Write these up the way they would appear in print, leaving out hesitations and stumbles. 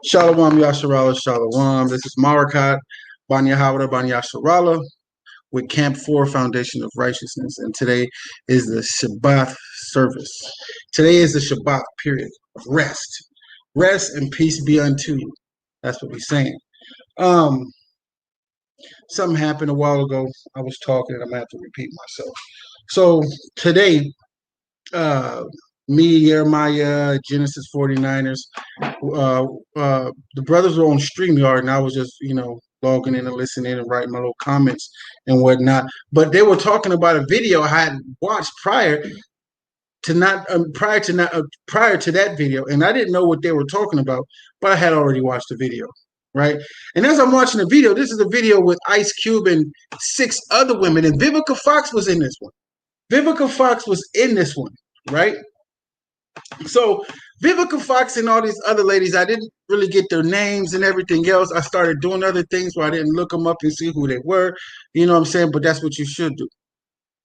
Shalom Yasharala Shalom. This is Marakat Banya Hawada Banya Yasharala with Camp 4 Foundation of Righteousness. And today is the Shabbat service. Today is the Shabbat period of rest. Rest and peace be unto you. That's what we're saying. Something happened a while ago. I was talking and I'm going to have to repeat myself. So today, me, Jeremiah, Genesis 49ers, the brothers were on StreamYard, and I was just, logging in and listening and writing my little comments and whatnot. But they were talking about a video I had watched prior to that video, and I didn't know what they were talking about, but I had already watched the video, right? And as I'm watching the video, this is a video with Ice Cube and 6 other women, and Vivica Fox was in this one. Right? So Vivica Fox and all these other ladies, I didn't really get their names and everything else. I started doing other things where I didn't look them up and see who they were. You know what I'm saying? But that's what you should do.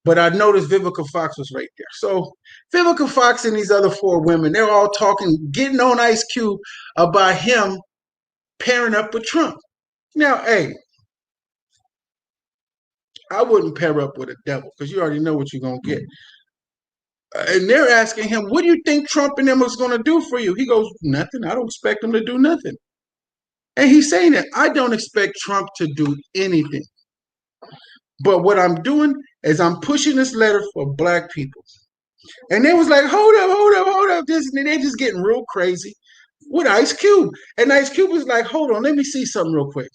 But I noticed Vivica Fox was right there. So Vivica Fox and these other 4 women, they're all talking, getting on Ice Cube about him pairing up with Trump. Now, hey, I wouldn't pair up with a devil because you already know what you're going to get. And they're asking him, what do you think Trump and them was going to do for you? He goes, nothing. I don't expect them to do nothing. And he's saying that I don't expect Trump to do anything. But what I'm doing is I'm pushing this letter for black people. And they was like, hold up. This, and they just getting real crazy with Ice Cube. And Ice Cube was like, hold on, let me see something real quick.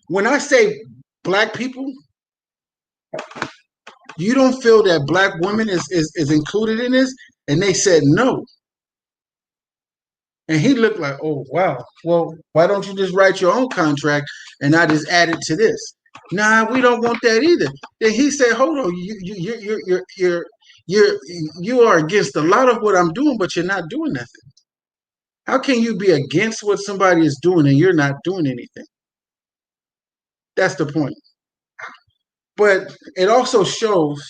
When I say black people, you don't feel that black women is included in this? And they said no. And he looked like, oh, wow. Well, why don't you just write your own contract and I just add it to this? Nah, we don't want that either. Then he said, hold on, you are against a lot of what I'm doing, but you're not doing nothing. How can you be against what somebody is doing and you're not doing anything? That's the point. But it also shows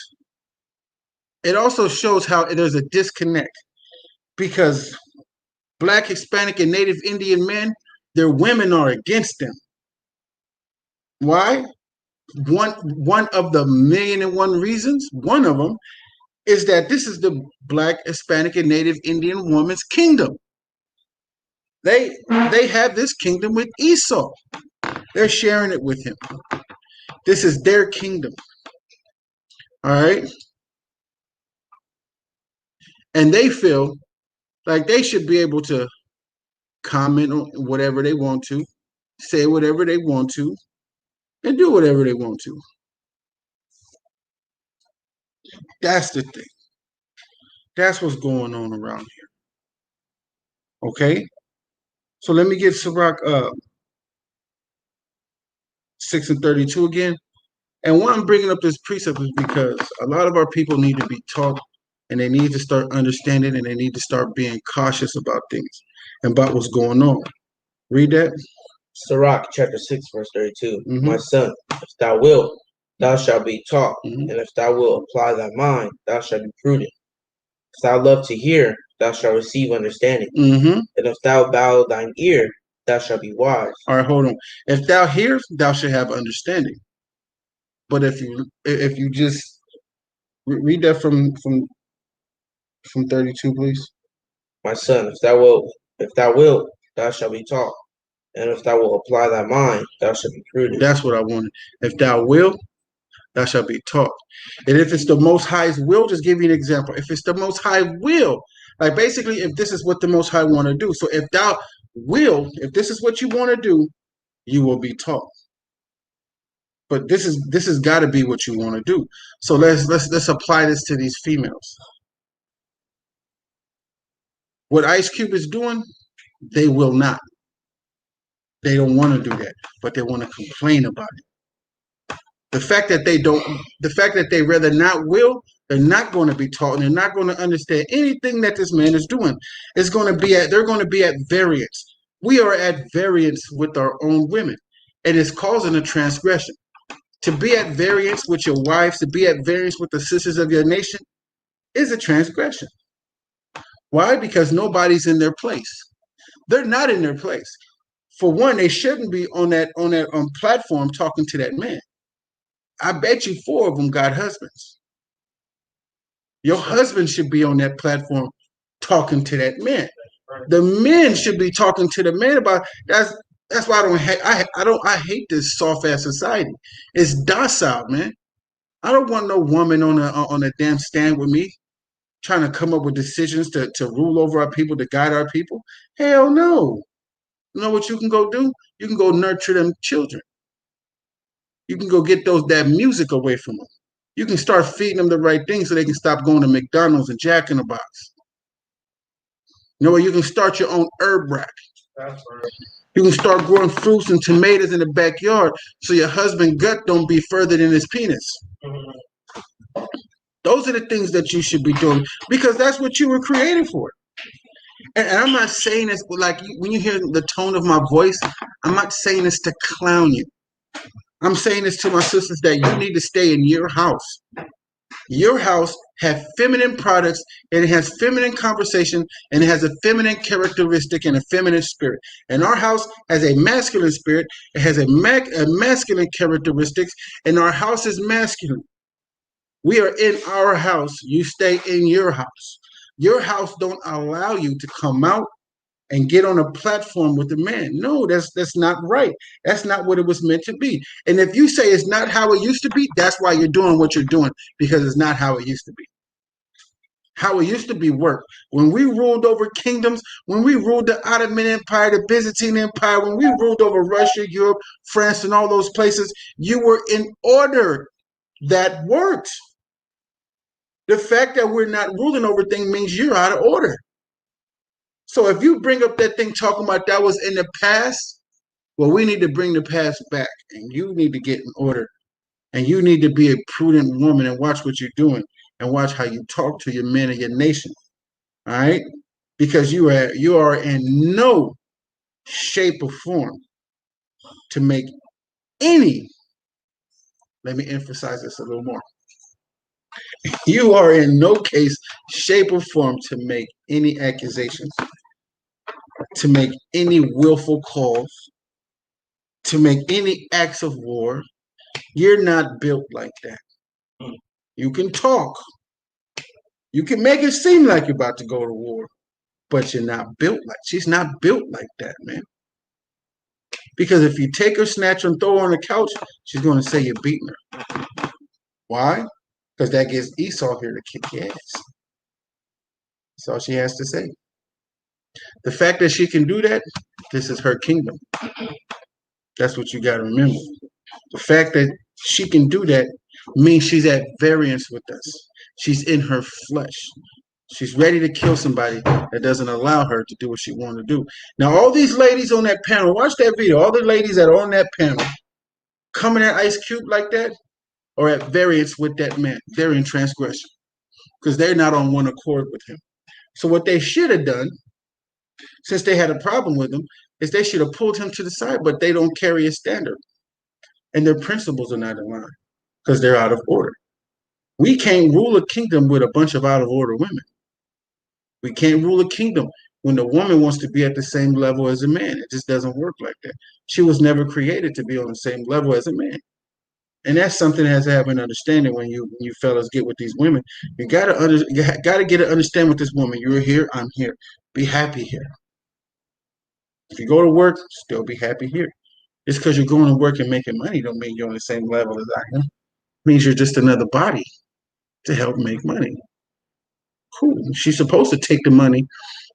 how there's a disconnect because Black, Hispanic, and Native Indian men, their women are against them. Why? One of the 1,000,001 reasons, one of them, is that this is the Black, Hispanic, and Native Indian woman's kingdom. They have this kingdom with Esau. They're sharing it with him. This is their kingdom. All right? And they feel like they should be able to comment on whatever they want to, say whatever they want to, and do whatever they want to. That's the thing. That's what's going on around here. Okay? So let me get Sirach 6 and 32 again. And why I'm bringing up this precept is because a lot of our people need to be taught and they need to start understanding and they need to start being cautious about things and about what's going on. Read that. Sirach chapter 6, verse 32. My son, if thou wilt, thou shalt be taught, and if thou wilt apply thy mind, thou shalt be prudent. If thou love to hear, thou shalt receive understanding. And if thou bow thine ear, thou shalt be wise. All right, hold on. If thou hear, thou shalt have understanding. But if you just read that from 32, please. My son, if thou wilt, thou shalt be taught. And if thou wilt apply thy mind, thou shalt be prudent. That's what I wanted. If thou wilt, thou shalt be taught. And if it's the Most High's will, just give you an example. If it's the Most High will, like basically if this is what the Most High want to do. So if thou will, if this is what you want to do, you will be taught. But this has got to be what you want to do. So let's apply this to these females. What Ice Cube is doing, they will not. They don't want to do that, but they want to complain about it. The fact that they rather not will, they're not going to be taught and they're not going to understand anything that this man is doing. They're going to be at variance. We are at variance with our own women. And it's causing a transgression. To be at variance with your wives, to be at variance with the sisters of your nation is a transgression. Why? Because nobody's in their place. They're not in their place. For one, they shouldn't be on that platform talking to that man. I bet you 4 of them got husbands. Your husband should be on that platform talking to that man. The men should be talking to the man about that's. That's why I hate this soft ass society. It's docile, man. I don't want no woman on a damn stand with me trying to come up with decisions to rule over our people, to guide our people. Hell no. You know what you can go do? You can go nurture them children. You can go get that music away from them. You can start feeding them the right things so they can stop going to McDonald's and Jack in the Box. You know what? You can start your own herb rack. That's right. You can start growing fruits and tomatoes in the backyard so your husband's gut don't be further than his penis. Mm-hmm. Those are the things that you should be doing because that's what you were created for. And I'm not saying this like when you hear the tone of my voice, I'm not saying this to clown you. I'm saying this to my sisters that you need to stay in your house. Your house has feminine products and it has feminine conversation and it has a feminine characteristic and a feminine spirit. And our house has a masculine spirit. It has a masculine characteristics and our house is masculine. We are in our house. You stay in your house. Your house don't allow you to come out and get on a platform with a man. No, that's not right. That's not what it was meant to be. And if you say it's not how it used to be, that's why you're doing what you're doing, because it's not how it used to be. How it used to be worked. When we ruled over kingdoms, when we ruled the Ottoman Empire, the Byzantine Empire, when we ruled over Russia, Europe, France, and all those places, you were in order. That worked. The fact that we're not ruling over things means you're out of order. So if you bring up that thing talking about that was in the past, well, we need to bring the past back and you need to get in order. And you need to be a prudent woman and watch what you're doing and watch how you talk to your men and your nation. All right? Because you are in no shape or form to make any, let me emphasize this a little more. You are in no case, shape, or form to make any accusations, to make any willful calls, to make any acts of war. You're not built like that. You can talk. You can make it seem like you're about to go to war, but you're not built like. She's not built like that, man. Because if you take her, snatch her, and throw her on the couch, she's going to say you're beating her. Why? Because that gets Esau here to kick your ass. That's all she has to say. The fact that she can do that, this is her kingdom. That's what you got to remember. The fact that she can do that means she's at variance with us. She's in her flesh. She's ready to kill somebody that doesn't allow her to do what she wants to do. Now, all these ladies on that panel, watch that video. All the ladies that are on that panel coming at Ice Cube like that are at variance with that man. They're in transgression because they're not on one accord with him. So what they should have done, since they had a problem with him, is they should have pulled him to the side, but they don't carry a standard. And their principles are not in line because they're out of order. We can't rule a kingdom with a bunch of out of order women. We can't rule a kingdom when the woman wants to be at the same level as a man. It just doesn't work like that. She was never created to be on the same level as a man. And that's something that has to have an understanding when you fellas get with these women. You gotta get to understand with this woman. You're here, I'm here. Be happy here. If you go to work, still be happy here. Just because you're going to work and making money don't mean you're on the same level as I am. It means you're just another body to help make money. Cool. She's supposed to take the money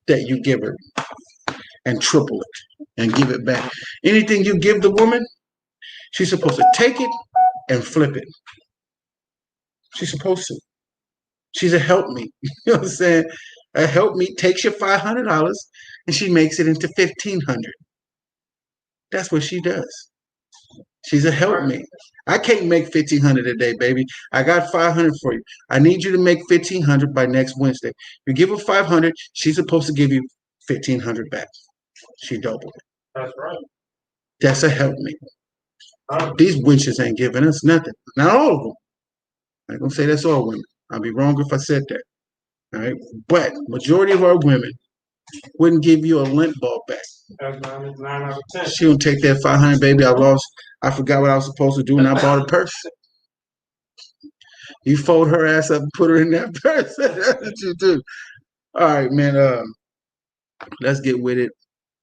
that you give her and triple it and give it back. Anything you give the woman, she's supposed to take it and flip it. She's supposed to. She's a helpmeet. You know what I'm saying? A helpmeet takes your $500 and she makes it into $1,500. That's what she does. She's a helpmeet. I can't make $1,500 a day, baby. I got $500 for you. I need you to make $1,500 by next Wednesday. You give her $500, she's supposed to give you $1,500 back. She doubled it. That's right. That's a helpmeet. These wenches ain't giving us nothing. Not all of them. I'm not gonna say that's all women. I'd be wrong if I said that. All right. But majority of our women wouldn't give you a lint ball back. That's 9 out of 10. She don't take that 500, baby. I forgot what I was supposed to do, and I bought a purse. You fold her ass up and put her in that purse. That's what you do. All right, man. Let's get with it.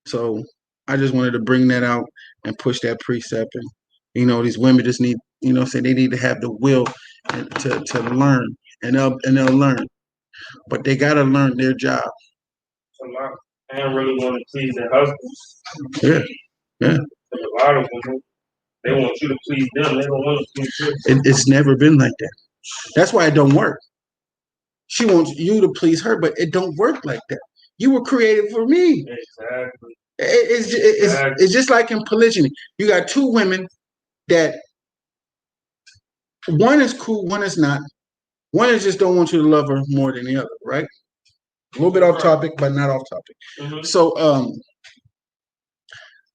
So I just wanted to bring that out and push that precept. And these women just need, they need to have the will to learn, and they'll learn, but they gotta learn their job. A lot. And really want to please their husbands. Yeah. A lot of women, they want you to please them. They don't want to please you. It's never been like that. That's why it don't work. She wants you to please her, but it don't work like that. You were created for me. Exactly. It's just like in polygyny. You got two women that one is cool, one is not. One is just don't want you to love her more than the other, right? A little bit off topic, but not off topic. Mm-hmm. So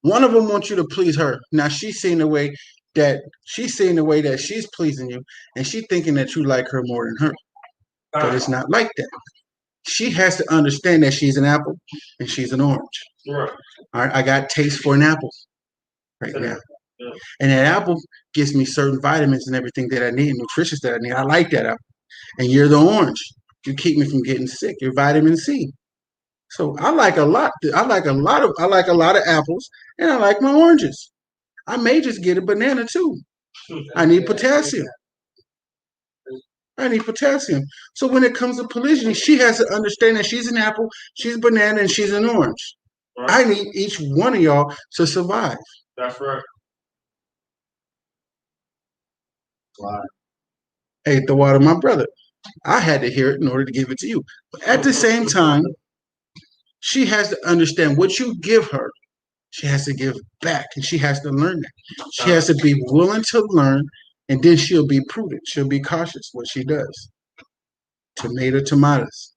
one of them wants you to please her. Now she's seeing the way that she's pleasing you, and she's thinking that you like her more than her. But it's not like that. She has to understand that she's an apple and she's an orange. Right. All right, I got taste for an apple right now. Yeah. And that apple gives me certain vitamins and everything that I need, nutritious that I need. I like that apple. And you're the orange. You keep me from getting sick. You're vitamin C. So I like a lot of apples, and I like my oranges. I may just get a banana too. I need potassium. So when it comes to polygyny, she has to understand that she's an apple, she's a banana, and she's an orange. Right. I need each one of y'all to survive. That's right. Wow. Hey, the water, my brother. I had to hear it in order to give it to you. But at the same time, she has to understand what you give her. She has to give back, and she has to learn that. She has to be willing to learn, and then she'll be prudent. She'll be cautious what she does. Tomatoes.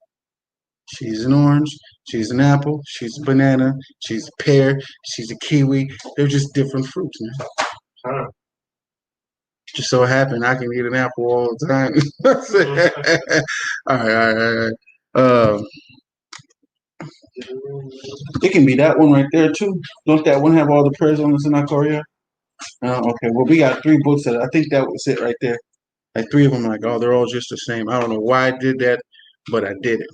She's an orange. She's an apple. She's a banana. She's a pear. She's a kiwi. They're just different fruits, man. Just so happened I can eat an apple all the time. All right. It can be that one right there too. Don't that one have all the prayers on the Sinai? Okay. Well, we got 3 books that I think that was it right there. Like 3 of them, like, oh, they're all just the same. I don't know why I did that, but I did it.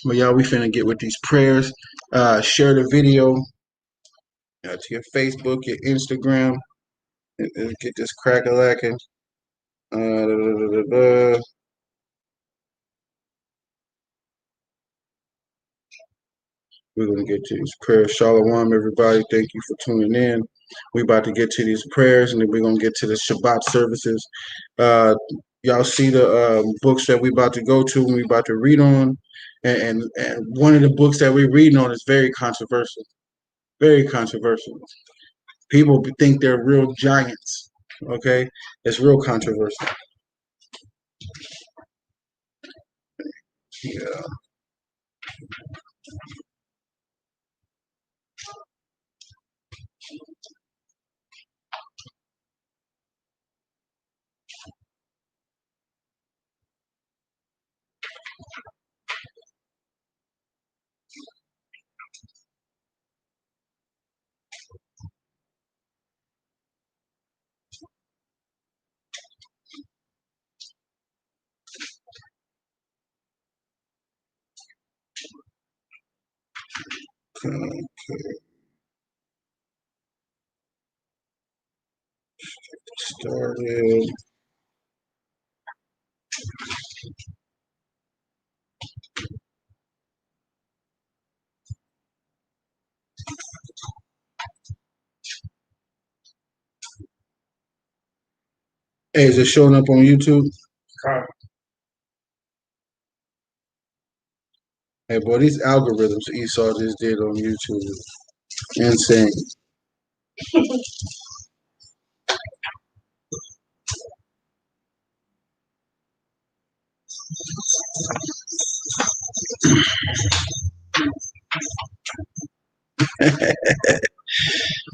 But y'all, we finna get with these prayers. Share the video to your Facebook, your Instagram. Get this crack-a-lacking. We're going to get to these prayers. Shalom, everybody. Thank you for tuning in. We're about to get to these prayers, and then we're going to get to the Shabbat services. Y'all see the books that we're about to go to and we're about to read on. And one of the books that we're reading on is very controversial. Very controversial. People think they're real giants. Okay? It's real controversial. Yeah. Okay. Started. Hey, is it showing up on YouTube? Hey, boy, these algorithms Esau just did on YouTube is insane.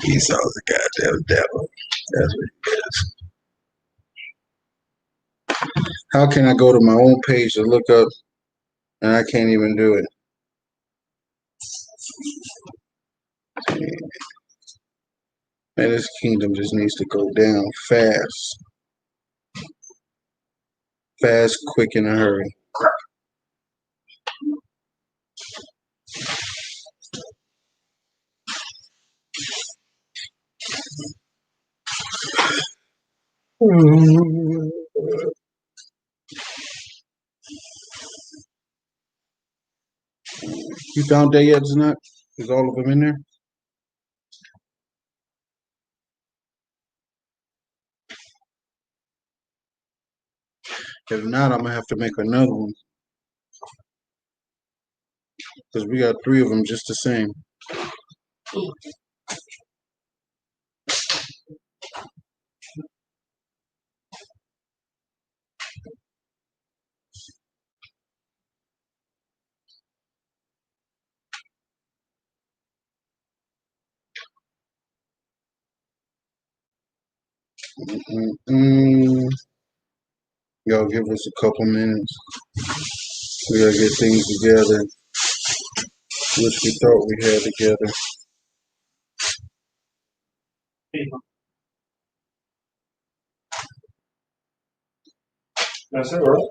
Esau's a goddamn devil. That's what he is. How can I go to my own page to look up and I can't even do it? Man, this kingdom just needs to go down fast. Fast, quick, in a hurry. You found that yet, Zanat? Is all of them in there? If not, I'm gonna have to make another one because we got 3 of them just the same. Y'all give us a couple minutes. We gotta get things together, which we thought we had together. That's it, right?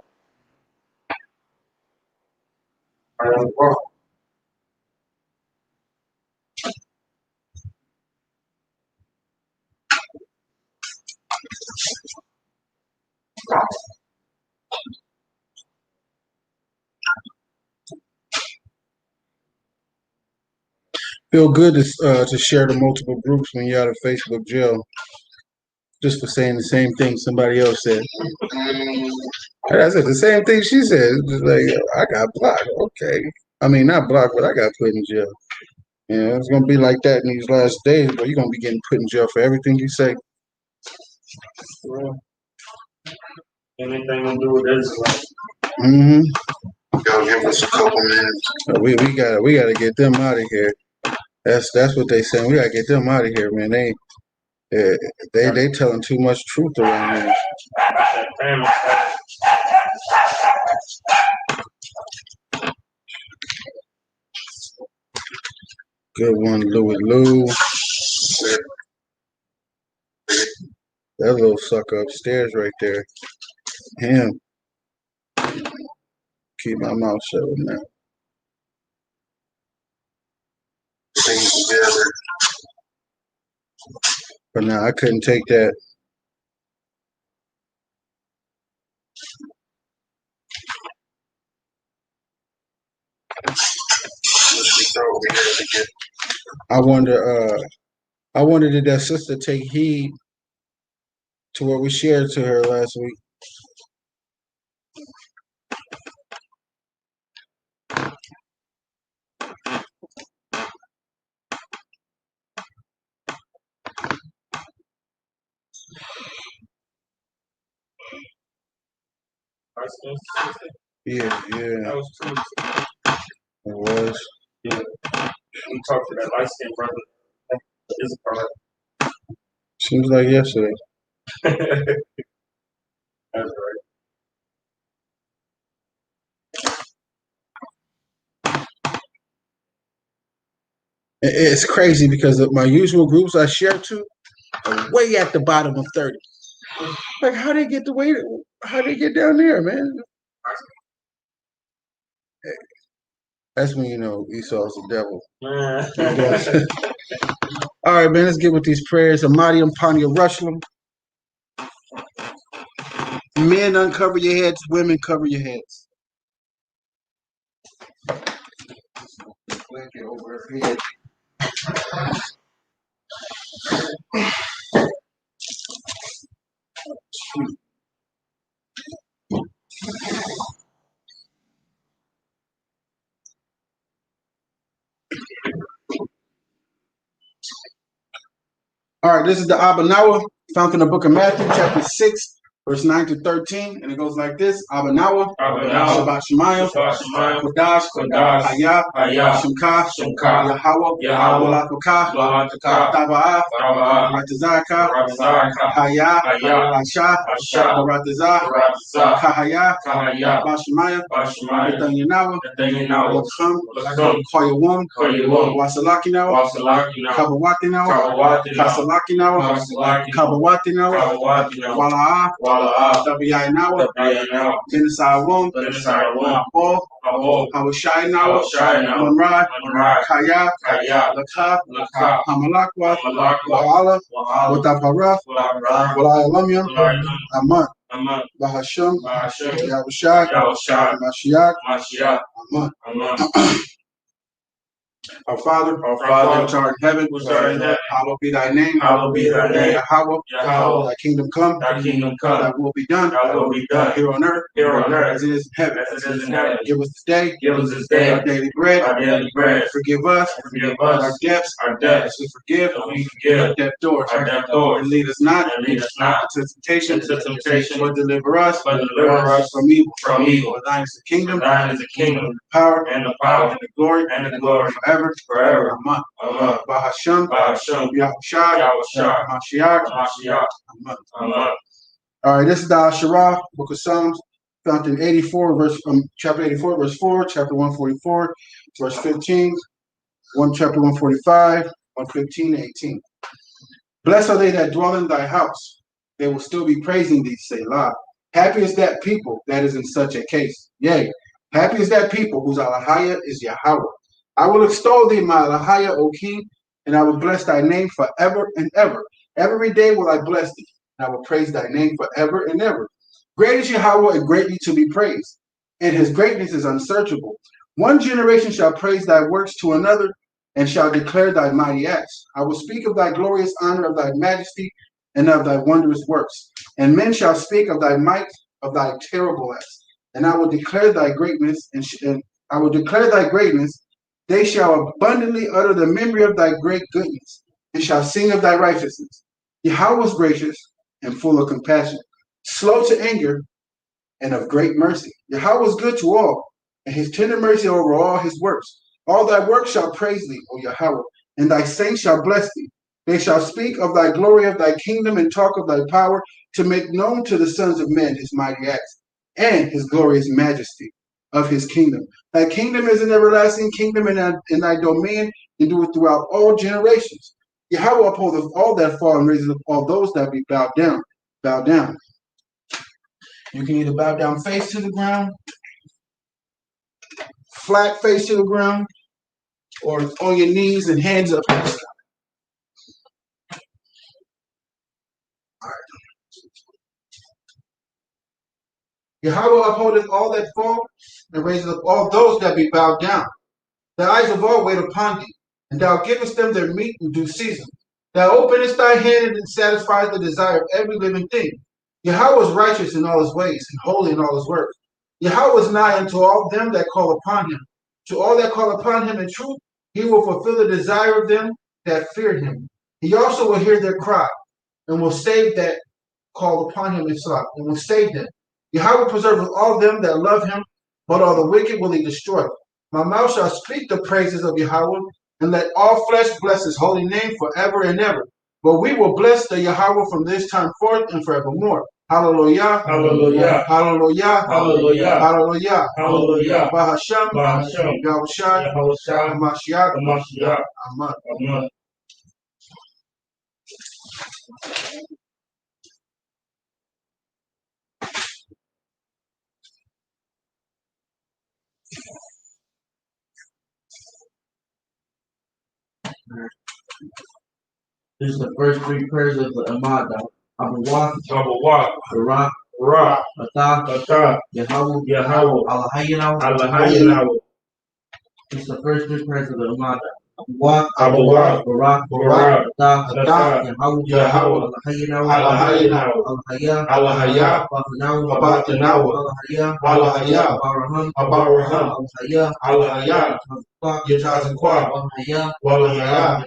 Feel good to share the multiple groups when you're out of Facebook jail, just for saying the same thing somebody else said. I said the same thing she said. Just like, I got blocked. Okay. I mean, not blocked, but I got put in jail. You know, it's gonna be like that in these last days, but you're gonna be getting put in jail for everything you say. Well, anything to do with Israel. Y'all give us a couple minutes. We gotta get them out of here. That's what they saying. We gotta get them out of here, man. They telling too much truth around here. Good one, Louis Lou. That little sucker upstairs right there. Him. Keep my mouth shut with that. Things together. But now I couldn't take that. I wonder did that sister take heed to what we shared to her last week? Yeah. That was true. It was. Yeah. We talked to that light skinned brother. Seems like yesterday. That's right. It's crazy because of my usual groups I share to are way at the bottom of 30. Like how they get down there, man? That's when you know Esau's the devil. All right, man, let's get with these prayers. Amadium Panya Rushlam. Men uncover your heads, women cover your heads. Blanket over her head. All right, this is the Abanawa found in the book of Matthew, chapter 6, Verse 9 to 13, and it goes like this: Abanawa, Abanawa, Shabbat Shemayim, Shabbat Shemayim, Kodash, Kodash, Hayah, Hayah, Shemkah, Shemkah, Yahweh, Yahweh, Malakokah, Malakokah, Taba'ah, Taba'ah, Ratazaka, Ratazaka, Hayah, Hayah, Asha, Asha, Baratazah, Baratazah, Kahayah, Kahayah, Bashemayim, Bashemayim, Netanyanawa, Netanyanawa, Lakham, Lakham, Koyawam, Koyawam, Wasalakinawa, Wasalakinawa, Kabawatinawa, Kabawatinawa, Kasalakinawa, Kasalakinawa, Kabawatinawa, Kabawatinawa, Wala'ah, Wala'ah, Tabiyainawa, Tabiyainawa, Genesawam, Genesawam, Abo, Abo, Hawashinawa, Hawashinawa, Mamrad, Mamrad, Kaya, Kaya, Lakah, Lakah, Hamalakwa, Hamalakwa, Wa'ala, Wa'ala, Watapara, Wa'ala, Wala'alamya, Wa'ala, Aman, Aman, Bahasham, Bahasham, Yahushai, Yahushai, Mashiach, Mashiach, Aman. Aman. Our Father, which art in heaven, hallowed be thy name. Hallowed be thy name. Yahweh, Yahweh, thy kingdom come, thy kingdom come, thy will be done, thy will be done here on earth, as as it is in heaven. in heaven. Give us this day Give us this day our daily bread. our daily bread. Forgive us our debts, debts, as we forgive as we forgive our debtors. our debtors. And lead us not Lead us not into temptation, into temptation, but deliver us but deliver us from evil. from evil. For thine is the kingdom, For thine is the kingdom, the power, and the power, and the glory, forever. forever. Amen. Amen. Bahasham, Bahasham, Yahushai, Yahushai, Mashiach. Mashiach. Amen. Amen. All right, this is the Asherah, Book of Psalms, found in 84, chapter 84, verse 4, chapter 144, verse 15, chapter 145, 115, 18. Blessed are they that dwell in thy house. They will still be praising thee, Selah. Happy is that people that is in such a case. Yea, happy is that people whose Alahaya is Yahweh. I will extol thee, my Alahaya, O King, and I will bless thy name forever and ever. Every day will I bless thee, and I will praise thy name forever and ever. Great is Yahweh and greatly to be praised, and his greatness is unsearchable. One generation shall praise thy works to another, and shall declare thy mighty acts. I will speak of thy glorious honor, of thy majesty, and of thy wondrous works. And men shall speak of thy might, of thy terrible acts. And I will declare thy greatness, and I will declare thy greatness. They shall abundantly utter the memory of thy great goodness, and shall sing of thy righteousness. Yahweh was gracious and full of compassion, slow to anger, and of great mercy. Yahweh was good to all, and his tender mercy over all his works. All thy works shall praise thee, O Yahweh, and thy saints shall bless thee. They shall speak of thy glory, of thy kingdom, and talk of thy power, to make known to the sons of men his mighty acts, and his glorious majesty of his kingdom. Thy kingdom is an everlasting kingdom, and thy dominion endureth throughout all generations. Yahweh upholdeth all that fall, and raiseth up all those that be bowed down. Bow down. You can either bow down face to the ground, flat face to the ground, or on your knees and hands up. Yahweh upholdeth all that fall, and raiseth up all those that be bowed down. The eyes of all wait upon thee, and thou givest them their meat in due season. Thou openest thy hand and satisfiest the desire of every living thing. Yahweh is righteous in all his ways, and holy in all his works. Yahweh is nigh unto all them that call upon him. To all that call upon him in truth, he will fulfill the desire of them that fear him. He also will hear their cry, and will save that call upon him in Salah, and will save them. Yahweh preserveth all them that love him, but all the wicked will he destroy. My mouth shall speak the praises of Yahweh, and let all flesh bless his holy name forever and ever. But we will bless the Yahweh from this time forth and forevermore. Hallelujah. Hallelujah. Hallelujah. Hallelujah. Hallelujah. Hallelujah. Bahasham. Bahasham. Yahushai. Yahushai. Mashiach. Mashiach. Amen. Amen. This is the first three prayers of the Amada. Abawah, Abawah, Barak, Ra, Atah, Atah, Yahweh, Yahweh, Allahayinaw, Allahayinaw. This is the first three prayers of the Amada. Abawah, Abawah, Barak, Barak, Atah, Yahweh, Allahayinaw, Allahayinaw, Allahaya, Allahaya, Abatanaw, Abatanaw, Allahaya, Allahaya, Abaraham, Abaraham, Allahaya, Allahaya, Yatazakwa, Wahaya, Walaya,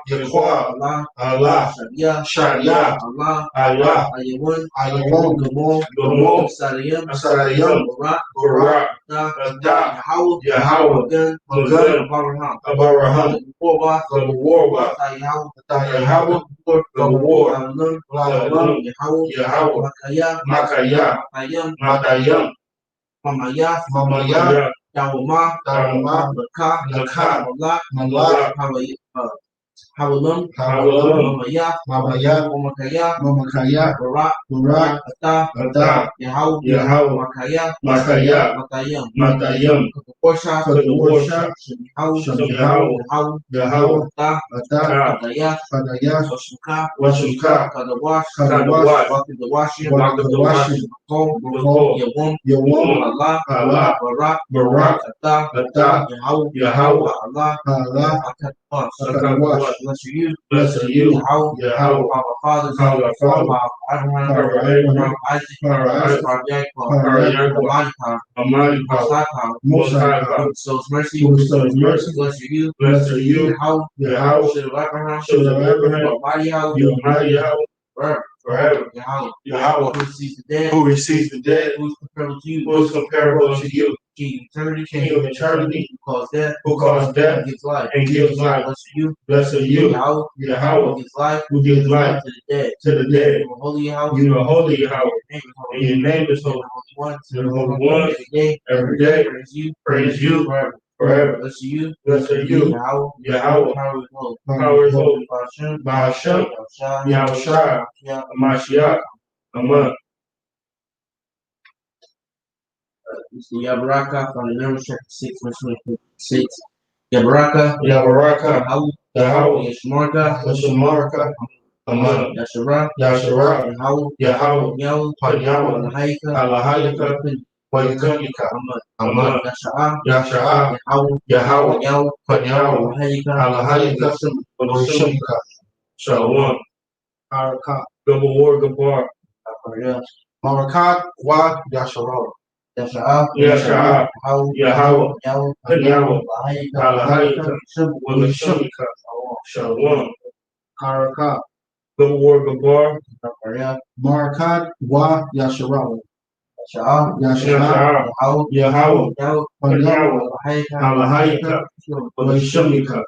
Yakwa, Allah, Sharia, Sharia, Allah, Allah, Ayawan, Ayawon, Gamo, Gamo, Sarayam, Asarayam, Barak, Barak, Da, Ada, Yahweh, Yahweh, Magan, Magan, Abaraham, Abaraham, Warwa, Gabawarwa, Yahweh, Yahweh, Gabawar, Alam, Lalam, Yahweh, Yahweh, Makaya, Makaya, Ayam, Matayam, Mamaya, Mamaya, Dawama, Darama, Laka, Laka, Malak, Malak, Hawalam, Hawalam, Mamaya, Mamaya, Omakaya, Mamakaya, Barak, Barak, Ata, Ada, Yahweh, Yahweh, Makaya, Makaya, Matayam, Matayam, Korsha, Kadawarsha, Yahweh, Shemihaw, Yahweh, Yahweh, Ata, Ada, Padaya, Padaya, Washmuka, Washuka, Kadawash, Kadawash, Wakadawash, Bako, Yawam, Yawam, Allah, Allah, Barak, Barak, Ata, Ada, Yahweh, Yahweh, Allah, Allah, Akadawash, bless you, bless you, Yahweh, Yahweh, our fathers, our Father, Abraham, Father Abraham, Isaac, Father Isaac, Jacob, Father Yaakov, Almighty, Almighty Power, Most High Power, who bestows mercy, who bestows mercy, bless you, bless you, Yahweh, Yahweh, Should of Abraham, Should of Abraham, Almighty Yahweh, you Almighty Yahweh, forever, forever, Yahweh, Yahweh, who receives the dead, who receives the dead, who is comparable to you, who is comparable to you, King of eternity, King of eternity, who caused death, who caused death and gives life, and gives life. bless you, Blessed are you, Yahweh, Yahweh, who gives life, who gives life to the dead, to the dead. you are holy Yahweh, You are holy, Yahweh, and and your name is holy. one, You're the Holy One. Every day, praise you forever. bless you, Blessed are you, Yahweh, Yahweh, power is holy, power is holy. Hashem, Bahashem, Yahushua, Yahushua, Mashiach, Aman. Yabaraka from the Numbers chapter 6, verse 26. Yabaraka, Yabaraka, Yahweh, Yahweh, Yeshmarka, Yashamarka, Aman. Yashara, Yashara, Yahweh, Yahweh, Yahweh, Panyawa, Alahayka, Alahayaka, Wayakanika, Aman, Aman. Yasha'a, Yasha'a, Yahweh, Yahweh, Yahweh, Panyawa, Alahayka, Alahayaka, Wayashimika, Shalom. Harakat. Double war, Gabar. Marakat wa Yasharal. Yasha'a, Yasha'a, Yahweh, Yahweh, Yahweh, Panyawa, Alahayka, Alahayaka, Wayashimika, Shalom. Harakat. Double war, Gabar. Marakat wa Yasharal. Yasha'a, Yasha'a, Yahweh, Yahweh, Yahweh, Panyawa, Alahayka, Alahayaka, Wayashimika,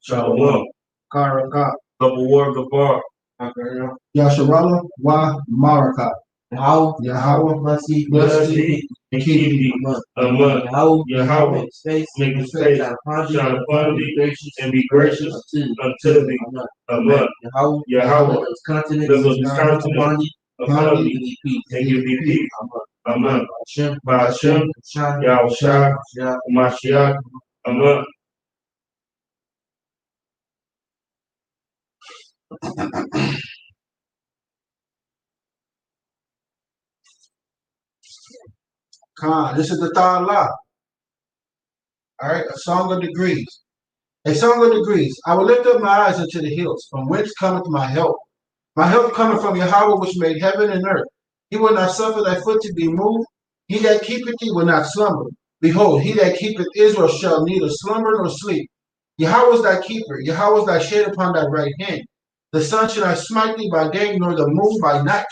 Shalom. Harakat. Double war, Gabar. Yasharala wa Marakat. Yahweh, bless thee, Bless thee and keep thee. Amen. Yahweh, Yahweh, make his face, make his face shine upon thee, shine upon thee, gracious, and be gracious unto thee. Amen. Yahweh, Yahweh, let his countenance lift up his countenance upon thee, upon and thee, give thee peace. and give thee peace. Amen. Hashem, By Hashem, Shah, Yahushua, Shah, Mashiach. Amen. Khan. This is the Ta'ala. All right, a song of degrees. A song of degrees. I will lift up my eyes unto the hills, from whence cometh my help. My help cometh from Yahweh, which made heaven and earth. He will not suffer thy foot to be moved. He that keepeth thee will not slumber. Behold, he that keepeth Israel shall neither slumber nor sleep. Yahweh is thy keeper. Yahweh is thy shade upon thy right hand. The sun shall not smite thee by day, nor the moon by night.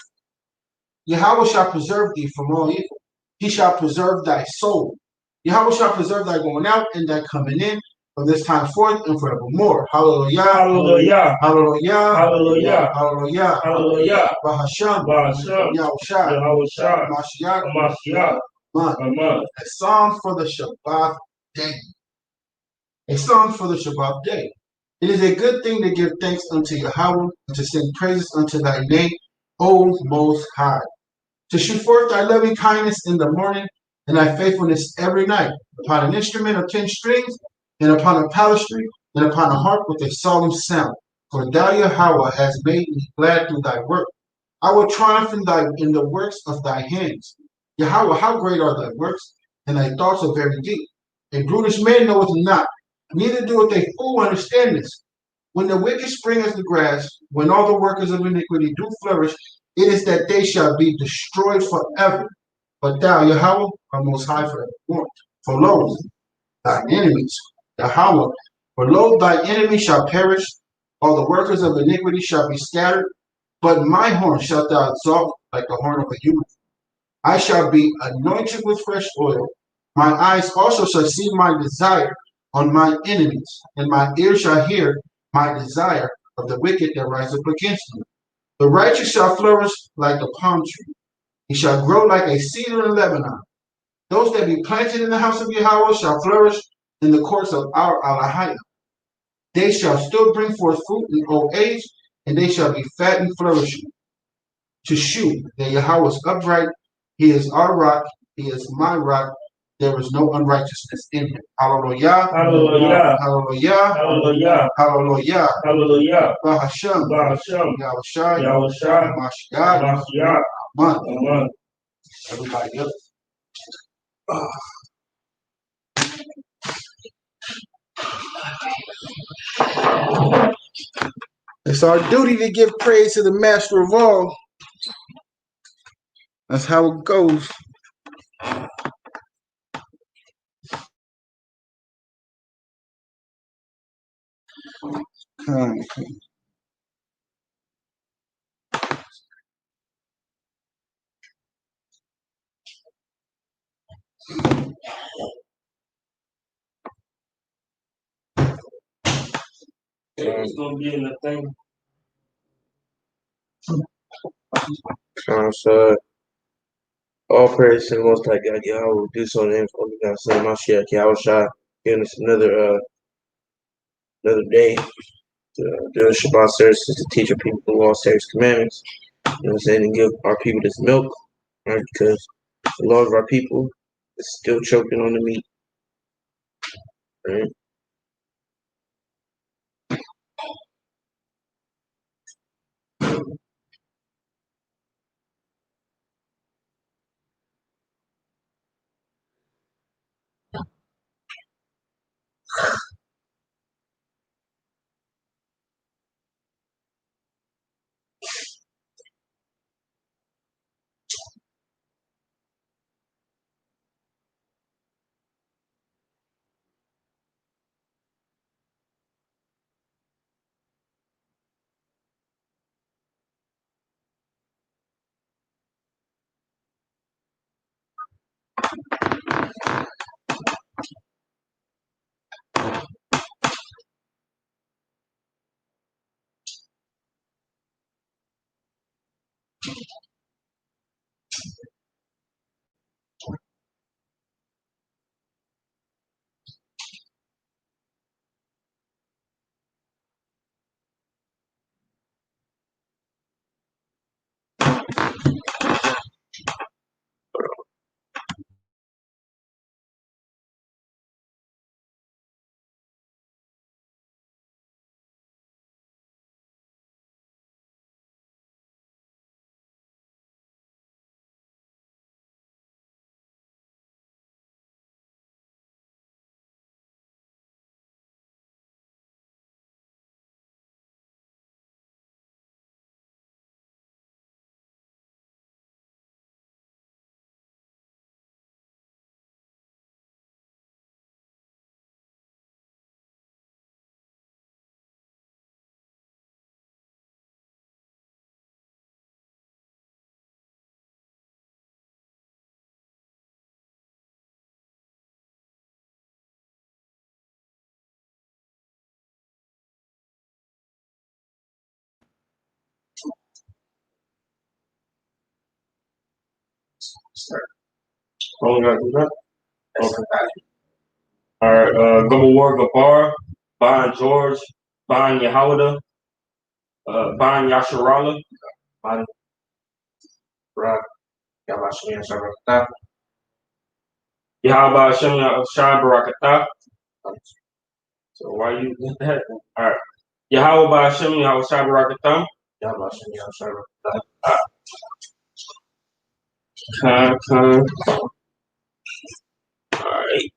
Yahweh shall preserve thee from all evil. He shall preserve thy soul. Yahweh shall preserve thy going out and thy coming in from this time forth and forevermore. Hallelujah. Hallelujah. Hallelujah. Hallelujah. Hallelujah. Hallelujah. Bahasham. Bahashem, Yahushua. Yahushua, Mashiach. Mashiach. Amen. A psalm for the Shabbat day. A psalm for the Shabbat day. It is a good thing to give thanks unto Yahweh and to sing praises unto thy name, O Most High. To shoot forth thy loving kindness in the morning and thy faithfulness every night, upon an instrument of 10 strings, and upon a psaltery, and upon a harp with a solemn sound. For thou, Yahweh, hast made me glad through thy work. I will triumph in the works of thy hands. Yahweh, how great are thy works, and thy thoughts are very deep. A brutish man knoweth not, neither doeth a fool understand this. When the wicked spring as the grass, when all the workers of iniquity do flourish, it is that they shall be destroyed forever. But thou, Yahweh, art most high forevermore. For lo, thine enemies Yahweh, for lo, thy enemy shall perish, all the workers of iniquity shall be scattered, but my horn shalt thou exalt like the horn of a human. I shall be anointed with fresh oil. My eyes also shall see my desire on my enemies, and my ears shall hear my desire of the wicked that rise up against me. The righteous shall flourish like a palm tree. He shall grow like a cedar in Lebanon. Those that be planted in the house of Yahweh shall flourish in the courts of our Alahayah. They shall still bring forth fruit in old age, and they shall be fat and flourishing. To shew that Yahweh is upright, he is our rock, he is my rock, there is no unrighteousness in him. Hallelujah. Hallelujah. Hallelujah. Hallelujah. Hallelujah. Hallelujah. Bahashem. Bahashem. Yahushai. Yahushua. Mashiach. Mashiach. Amen. Amen. Everybody else. It's our duty to give praise to the master of all. That's how it goes. It's gonna be in the thing. All praise to the Most High God, Yahweh, will do so in the name of the God, Son, Mashiach, Yahushua, giving us another day to do the Shabbat services to teach our people the law, statutes, commandments. You know what I'm saying? And give our people this milk, right? Because the law of our people is still choking on the meat, right? Oh, we gotta do that? Okay. All right. Gobble War Gabar, Ban George, Ban Yahawada, Ban Yasharala, Ban Ra, Yabashim Shabakata, Yahaba Hashem Shai Barakata. So why you did that? All right. Yahweh Hashem Yahweh Shai Barakata, Yahaba Hashem Yahweh Shai Barakata. All right.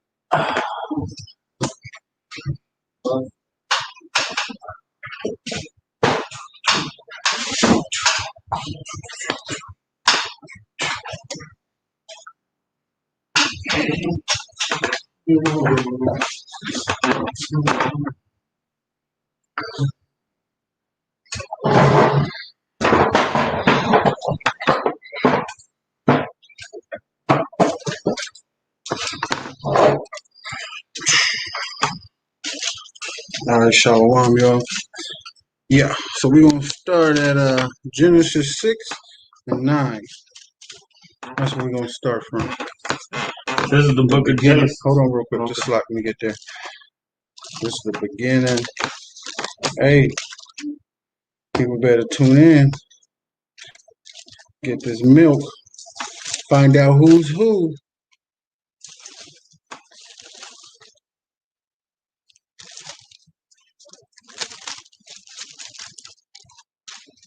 All right, Shalom, y'all. Yeah, so we're going to start at Genesis 6 and 9. That's where we're going to start from. This is the book of Genesis. Hold on real quick. Okay. Just let me get there. This is the beginning. Hey, people better tune in. Get this milk. Find out who's who.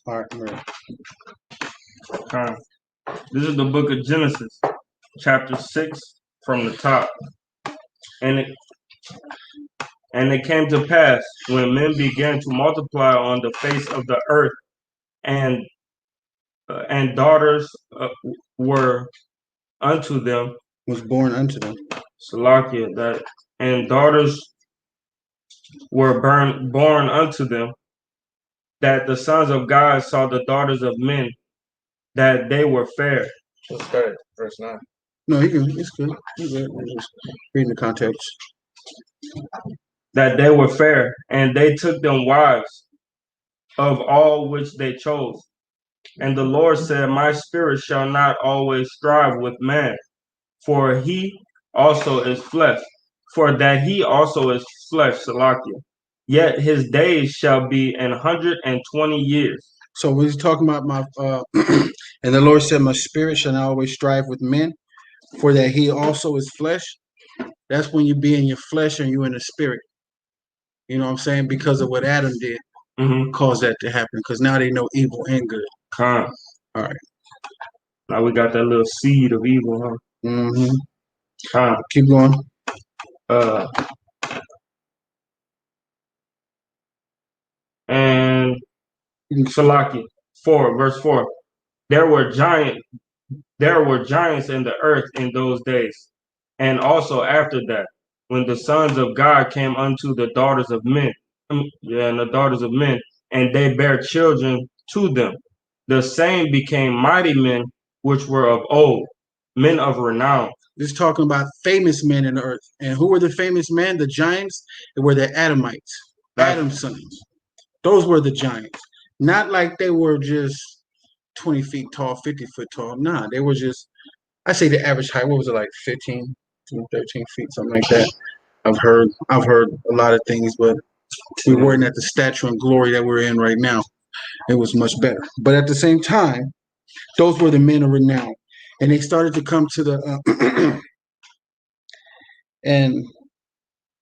All right, I'm ready. This is the book of Genesis, chapter 6, from the top. And it came to pass when men began to multiply on the face of the earth, and daughters were unto them. Was born unto them. Salakia, that and daughters were born unto them, that the sons of God saw the daughters of men, that they were fair. Let's start at verse 9. No, it's good. He's good. We're just reading the context. That they were fair, and they took them wives of all which they chose. And the Lord said, my spirit shall not always strive with man, for he also is flesh, for that he also is flesh, Salakia. Yet his days shall be 120 years. So we're talking about my and the Lord said, my spirit shall not always strive with men, for that he also is flesh. That's when you be in your flesh and you in the spirit. You know what I'm saying? Because of what Adam did, caused that to happen. Because now they know evil and good. All right. Now we got that little seed of evil, huh? Mm-hmm. Keep going. And Salaki 4, verse 4. There were giants in the earth in those days, and also after that, when the sons of God came unto the daughters of men, and they bare children to them. The same became mighty men which were of old, men of renown. This is talking about famous men in the earth. And who were the famous men? The giants? They were the Adamites, Adam's sons. Those were the giants. Not like they were just 20 feet tall, 50 foot tall. Nah, they were just, I say the average height, what was it, like 15 to 13 feet, something like that. I've heard a lot of things, but we weren't at the stature and glory that we're in right now. It was much better. But at the same time, those were the men of renown. And they started to come to the, and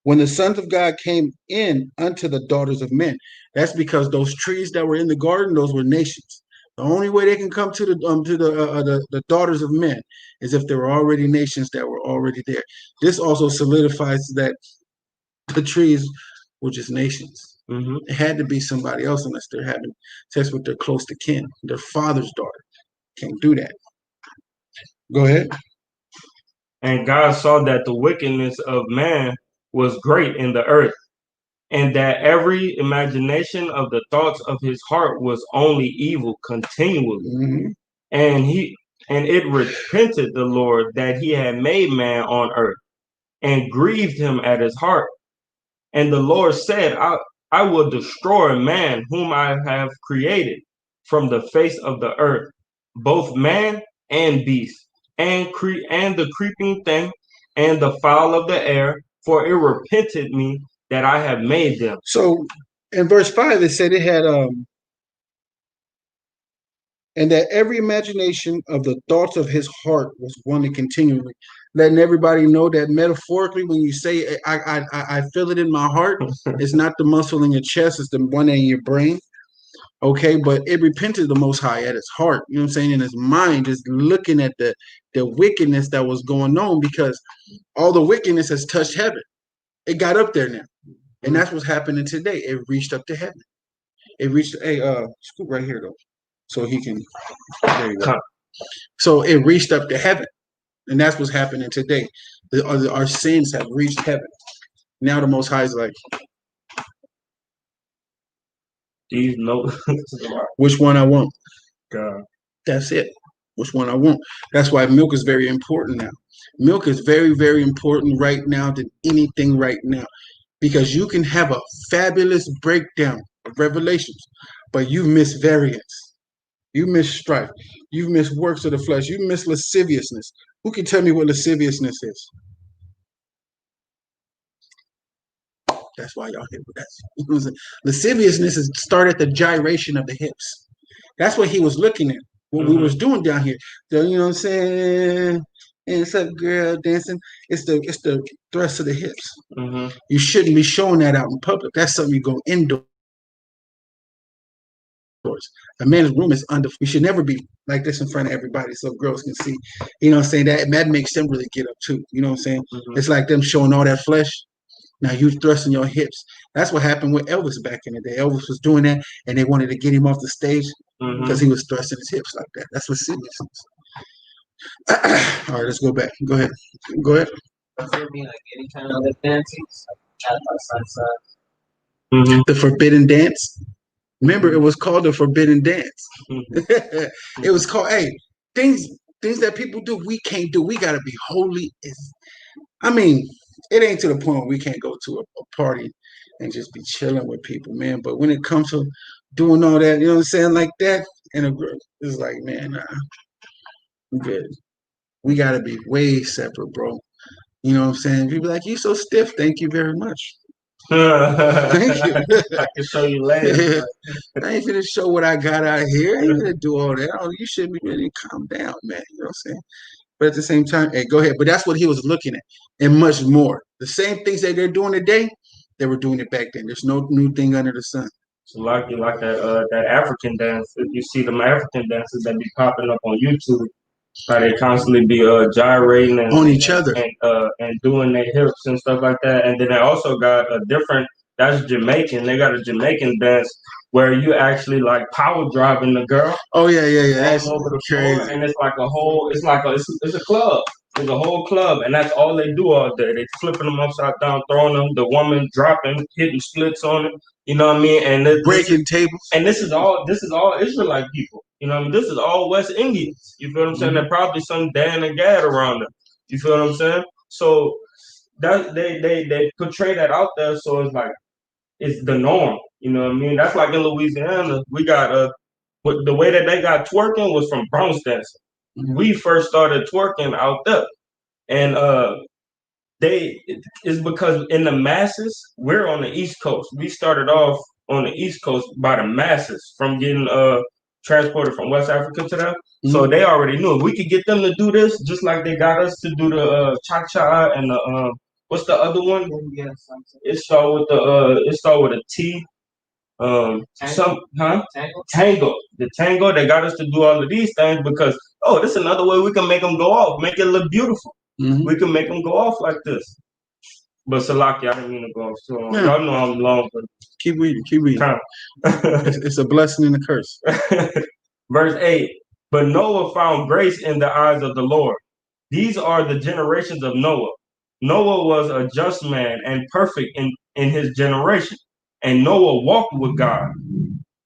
when the sons of God came in unto the daughters of men, that's because those trees that were in the garden, those were nations. The only way they can come to the daughters of men is if there were already nations that were already there. This also solidifies that the trees were just nations. It had to be somebody else unless they're having sex with their close to kin, their father's daughter. Can't do that. Go ahead. And God saw that the wickedness of man was great in the earth, and that every imagination of the thoughts of his heart was only evil continually. And it repented the Lord that he had made man on earth, and grieved him at his heart. And the Lord said, I will destroy man whom I have created from the face of the earth, both man and beast, and the creeping thing, and the fowl of the air, for it repented me that I have made them. So in verse 5, it said it had and that every imagination of the thoughts of his heart was wanting continually, letting everybody know that metaphorically, when you say I feel it in my heart, it's not the muscle in your chest, it's the one in your brain. Okay, but it repented the Most High at his heart, you know what I'm saying, in his mind, just looking at the wickedness that was going on, because all the wickedness has touched heaven. It got up there now. And that's what's happening today. It reached up to heaven. It reached, scoop right here though. So he can, there you go. So it reached up to heaven. And that's what's happening today. Our sins have reached heaven. Now the Most High is like, These no. which one I want? God. That's it. Which one I want? That's why milk is very important now. Milk is very, very important right now than anything right now. Because you can have a fabulous breakdown of revelations, but you miss variance. You miss strife. You miss works of the flesh. You miss lasciviousness. Who can tell me what lasciviousness is? That's why y'all hit with that. Lasciviousness is start at the gyration of the hips. That's what he was looking at. What we was doing down here. So, you know what I'm saying? And it's a girl dancing. It's the thrust of the hips. You shouldn't be showing that out in public. That's something you go indoors. A man's room is under. We should never be like this in front of everybody so girls can see. You know what I'm saying? That makes them really get up too. You know what I'm saying? It's like them showing all that flesh. Now you thrusting your hips. That's what happened with Elvis back in the day. Elvis was doing that, and they wanted to get him off the stage because he was thrusting his hips like that. That's lasciviousness. All right, let's go back. Go ahead. Go ahead. Does it mean like any kind of lip dances? The forbidden dance. Remember, it was called the forbidden dance. It was called, hey, things that people do, we can't do. We gotta be holy. I mean, it ain't to the point where we can't go to a party and just be chilling with people, man. But when it comes to doing all that, you know what I'm saying, like that, and a girl, it's like, man, nah, we good. We gotta be way separate, bro. You know what I'm saying? People like, you so stiff. Thank you very much. Thank you. I can show you later. I ain't finna show what I got out here. I ain't finna do all that. Oh, you should be ready to calm down, man. You know what I'm saying? But at the same time, hey, go ahead. But that's what he was looking at, and much more. The same things that they're doing today, they were doing it back then. There's no new thing under the sun. So like that African dance. If you see them African dances that be popping up on YouTube, how they constantly be gyrating and on each other and doing their hips and stuff like that. And then they also got a different. That's Jamaican. They got a Jamaican dance where you actually like power driving the girl. Oh yeah. That's over the floor, and it's like a whole. It's like it's a club. It's a whole club, and that's all they do all day. They flipping them upside down, throwing them. The woman dropping, hitting splits on it. You know what I mean? And breaking tables. And this is all Israelite people. You know what I mean? This is all West Indians. You feel what I'm saying? There's probably some Dan and Gad around them. You feel what I'm saying? So that they portray that out there, so it's like it's the norm. You know what I mean? That's like in Louisiana, we got but the way that they got twerking was from Bronx dancing. We first started twerking out there, and it's because in the masses, we're on the East Coast. We started off on the East Coast by the masses from getting transported from West Africa to them. So they already knew if we could get them to do this, just like they got us to do the cha-cha and the what's the other one? It started with a T. Tango. The tango. They got us to do all of these things because this is another way we can make them go off, make it look beautiful. We can make them go off like this. But Salaki, I didn't mean to go off so long. Yeah. Y'all know I'm long, but keep reading. It's a blessing and a curse. Verse 8. But Noah found grace in the eyes of the Lord. These are the generations of Noah. Noah was a just man and perfect in his generation. And Noah walked with God.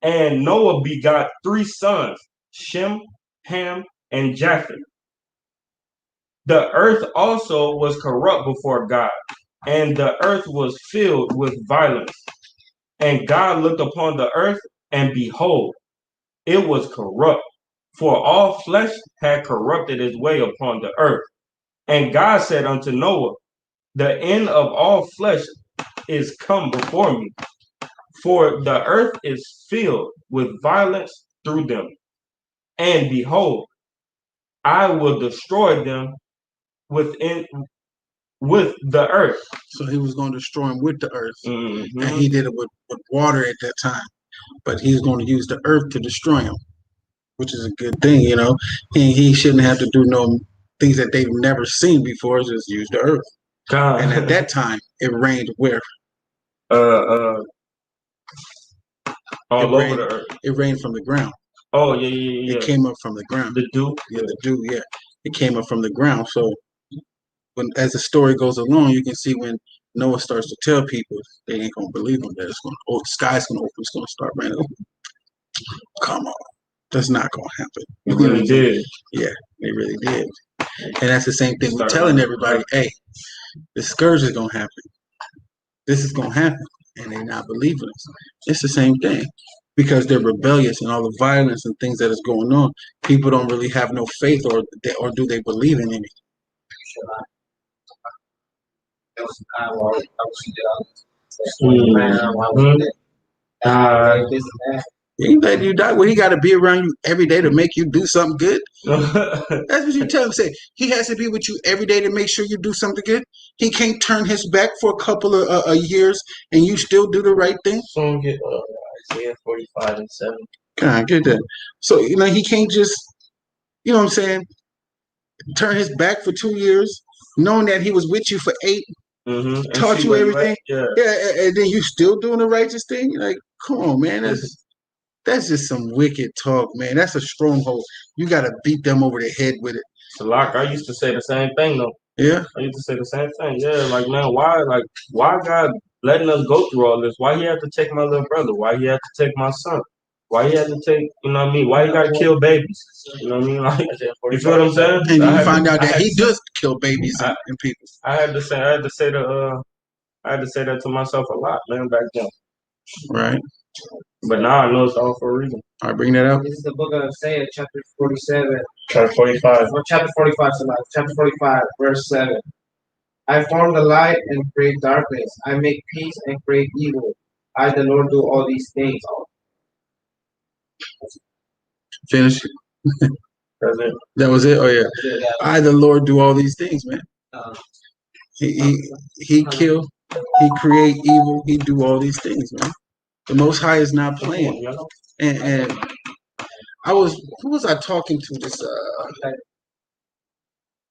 And Noah begot 3 sons, Shem, Ham, and Japheth. The earth also was corrupt before God, and the earth was filled with violence. And God looked upon the earth, and behold, it was corrupt, for all flesh had corrupted its way upon the earth. And God said unto Noah, the end of all flesh is come before me, for the earth is filled with violence through them. And behold, I will destroy them with the earth. So he was going to destroy him with the earth. And he did it with water at that time. But he's going to use the earth to destroy him, which is a good thing, you know. He shouldn't have to do no things that they've never seen before, just use the earth. And at that time, it rained where? All over the earth. It rained from the ground. Oh, yeah. It came up from the ground. The dew? Yeah, the dew, yeah. It came up from the ground. So as the story goes along, you can see when Noah starts to tell people, they ain't gonna believe him that the sky's gonna open, it's gonna start raining. Come on, that's not gonna happen. It really did. Yeah, it really did. And that's the same thing we're telling everybody. Hey, the scourge is gonna happen. This is gonna happen, and they're not believing us. It's the same thing because they're rebellious and all the violence and things that is going on. People don't really have no faith, or do they believe in anything? He let you die. Well, he got to be around you every day to make you do something good. That's what you tell him. Say he has to be with you every day to make sure you do something good. He can't turn his back for a couple of years and you still do the right thing. Someone get Isaiah 45:7. God, get that. So he can't just, you know what I'm saying, turn his back for 2 years, knowing that he was with you for 8, taught you everything. Yeah, and then you still doing the righteous thing. Like, come on, man. That's just some wicked talk, man. That's a stronghold. You got to beat them over the head with it. Salak, I used to say the same thing, though. Yeah? I used to say the same thing. Yeah, like, man, why God letting us go through all this? Why he had to take my little brother? Why he had to take my son? Why he had to take, you know what I mean? Why he got to kill babies? You know what I mean? Like, you feel what I'm saying? And you find out that he does kill babies and people. I had to say that to myself a lot, man, back then. Right. But now I know it's all for a reason. I bring that up. This is the book of Isaiah, chapter 47. Chapter 45. Or chapter 45, chapter 45, verse 7. I form the light and create darkness. I make peace and create evil. I, the Lord, do all these things. Finish. That's it. That was it? Oh, yeah. I, the Lord, do all these things, man. He kill, he create evil, he do all these things, man. The Most High is not playing. And who was I talking to this?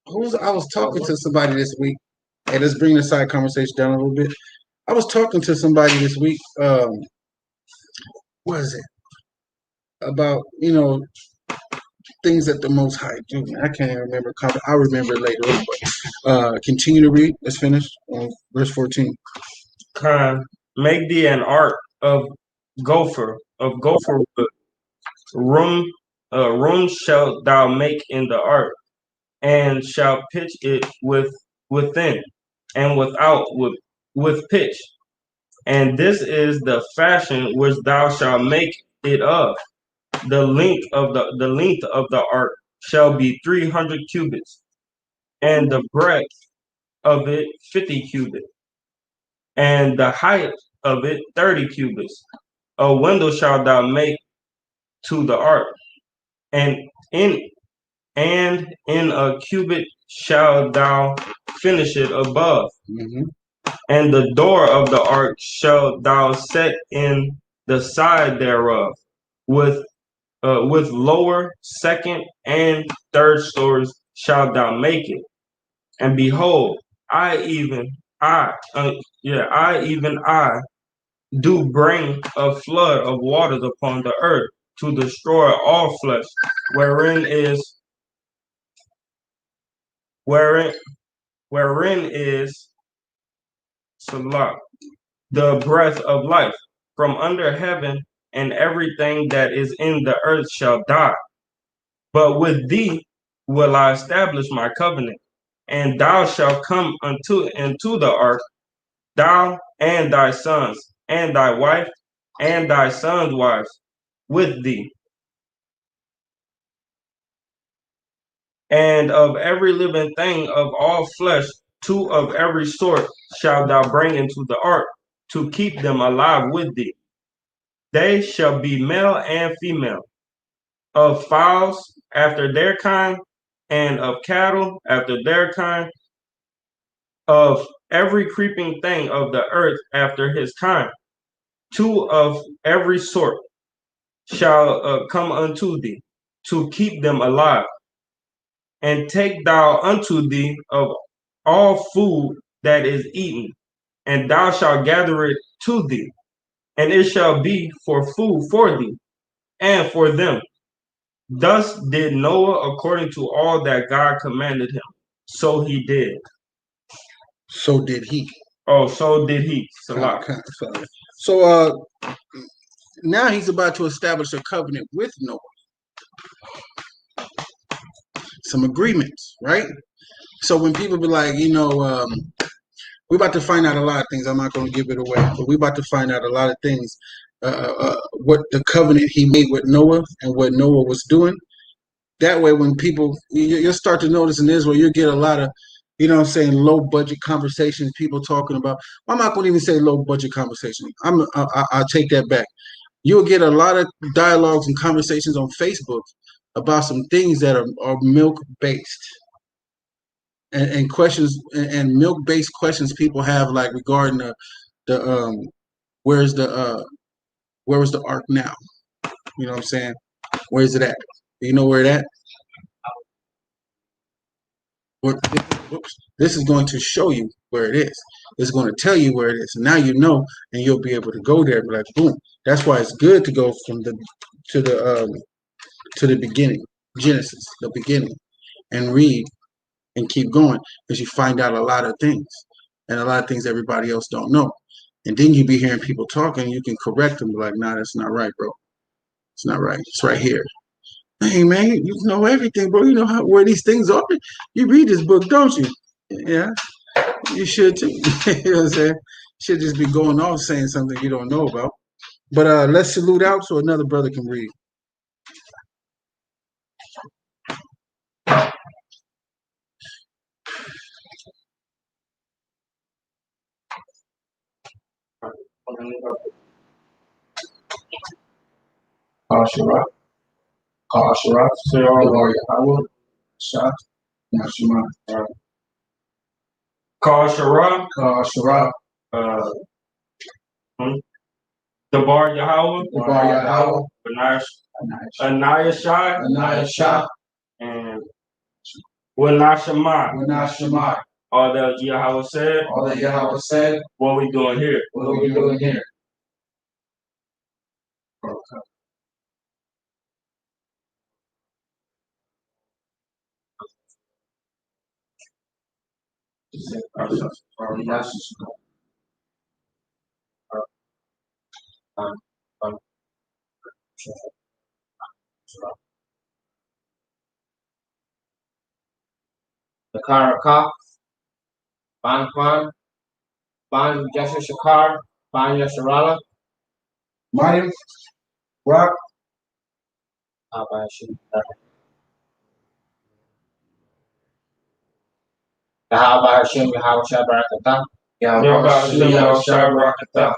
I was talking to somebody this week. Hey, let's bring the side conversation down a little bit. I was talking to somebody this week. What is it? About, things that the Most High do. I can't even remember. I'll remember it later. But, continue to read. Let's finish on verse 14. Make thee an ark of gopher wood. Room shalt thou make in the ark, and shalt pitch it within and without with pitch. And this is the fashion which thou shalt make it of. The length of the ark shall be 300 cubits, and the breadth of it 50 cubits, and the height of it 30 cubits. A window shalt thou make to the ark, and in a cubit shalt thou finish it above. Mm-hmm. And the door of the ark shalt thou set in the side thereof, with lower, second, and third stories shalt thou make it. And behold, I do bring a flood of waters upon the earth to destroy all flesh, wherein is Salah, the breath of life from under heaven, and everything that is in the earth shall die. But with thee will I establish my covenant, and thou shalt come into the ark, thou and thy sons, and thy wife, and thy sons' wives with thee. And of every living thing of all flesh, 2 of every sort shalt thou bring into the ark, to keep them alive with thee. They shall be male and female, of fowls after their kind, and of cattle after their kind, of every creeping thing of the earth after his kind. 2 of every sort shall come unto thee, to keep them alive. And take thou unto thee of all food that is eaten, and thou shalt gather it to thee, and it shall be for food for thee and for them. Thus did Noah according to all that God commanded him. So he did. So did he. Oh, so did he. Salah. So now he's about to establish a covenant with Noah. Some agreements, right? So when people be like, we're about to find out a lot of things. I'm not going to give it away, but we're about to find out a lot of things. What the covenant he made with Noah and what Noah was doing. That way, when people, you'll start to notice in Israel, you'll get a lot of, low budget conversations, people talking about. I'm not going to even say low budget conversation. I'll take that back. You'll get a lot of dialogues and conversations on Facebook about some things that are milk based and questions and milk based questions people have, like regarding the where's where was the ark now? You know what I'm saying? Where is it at? Do you know where it at? This is going to show you where it is. It's going to tell you where it is. And now you know, and you'll be able to go there and be like, boom. That's why it's good to go from the to the beginning, Genesis, the beginning, and read and keep going, because you find out a lot of things, and a lot of things everybody else don't know. And then you be hearing people talking, you can correct them, like, nah, that's not right, bro. It's not right. It's right here. Hey, man, you know everything, bro. You know where these things are. You read this book, don't you? Yeah, you should too. You know what I'm saying? You should just be going off saying something you don't know about. But let's salute out so another brother can read. Asherah, Asherah, Lord Yahweh, Shah, Yashima, Kal-Shara, Asherah, Debar Yahweh, Bar Yahweh, Anayashai, Anayashah, and Wanashemai. Wanashemai. All that Yahweh said. All that Yahweh said. What we doing here? What are we doing here? The Karakah, Ban Kwan, Ban Yasha Shakar, Ban Yasharala, Mayim, Rock, Yahaba Hashem, Yahweh Shabbarakatah, Yahweh Hashem, Yahweh Shabbarakatah.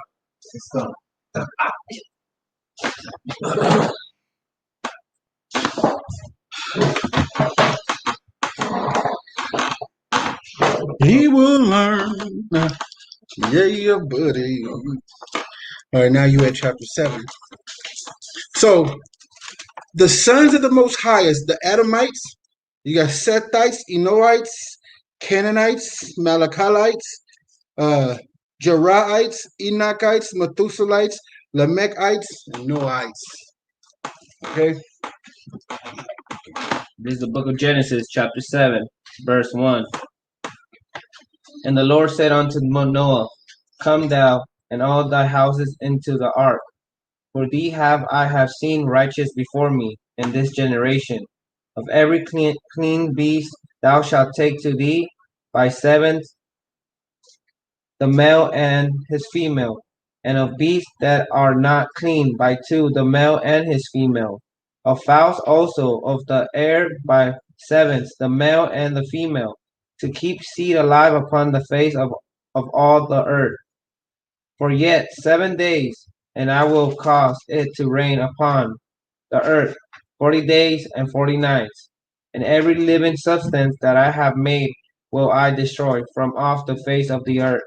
He will learn. Yeah, buddy. All right, now you at chapter 7. So the sons of the Most Highest, the Adamites, you got Sethites, Enoites, Canaanites, Malachalites, Jeraites, Enochites, Methuselites, Lamechites, and Noahites. Okay. This is the book of Genesis, chapter 7, verse 1. And the Lord said unto Noah, Come thou and all thy houses into the ark, for thee I have seen righteous before me in this generation. Of every clean beast thou shalt take to thee by sevens, the male and his female, and of beasts that are not clean by two, the male and his female. Of fowls also of the air by sevens, the male and the female, to keep seed alive upon the face of all the earth. For yet 7 days, and I will cause it to rain upon the earth 40 days and 40 nights, and every living substance that I have made will I destroy from off the face of the earth.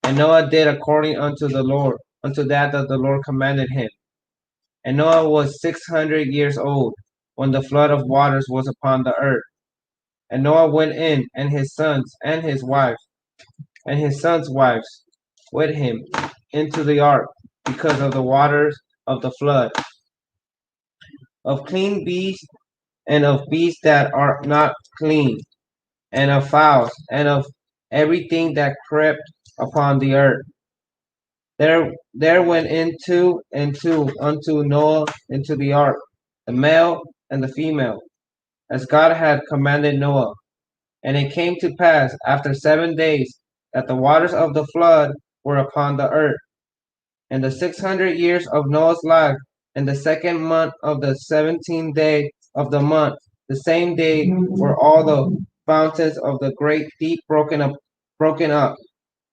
And Noah did according unto the Lord, unto that the Lord commanded him. And Noah was 600 years old when the flood of waters was upon the earth. And Noah went in, and his sons, and his wife, and his sons' wives with him into the ark, because of the waters of the flood. Of clean beasts, and of beasts that are not clean, and of fowls, and of everything that crept upon the earth. There went in two and two unto Noah into the ark, the male and the female, as God had commanded Noah. And it came to pass after 7 days that the waters of the flood were upon the earth. And the 600 years of Noah's life, in the second month of the 17th day of the month, the same day were all the fountains of the great deep broken up,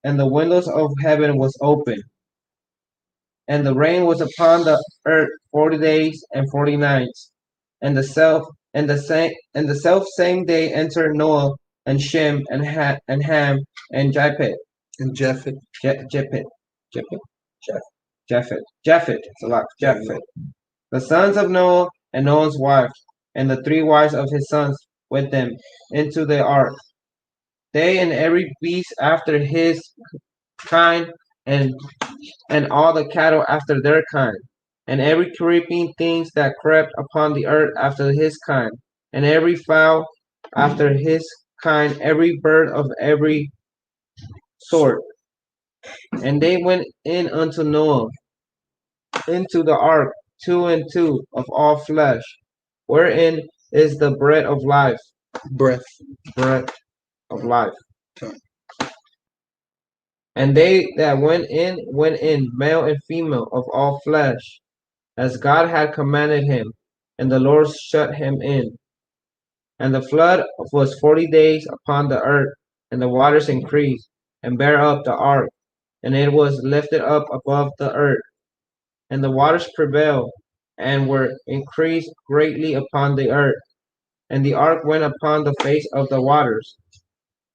and the windows of heaven was open. And the rain was upon the earth 40 days and 40 nights. And the self same day entered Noah and Shem and Ham and Japheth And Japhet. Japheth Japheth. It's a lot. Japheth, the sons of Noah and Noah's wife, and the three wives of his sons with them into the ark. They and every beast after his kind, and all the cattle after their kind, and every creeping things that crept upon the earth after his kind, and every fowl after his kind, every bird of every sort. And they went in unto Noah into the ark, two and two of all flesh, wherein is the bread of life. Breath. Bread of life. Okay. And they that went in, male and female of all flesh, as God had commanded him, and the Lord shut him in. And the flood was 40 days upon the earth, and the waters increased, and bare up the ark, and it was lifted up above the earth. And the waters prevailed, and were increased greatly upon the earth. And the ark went upon the face of the waters,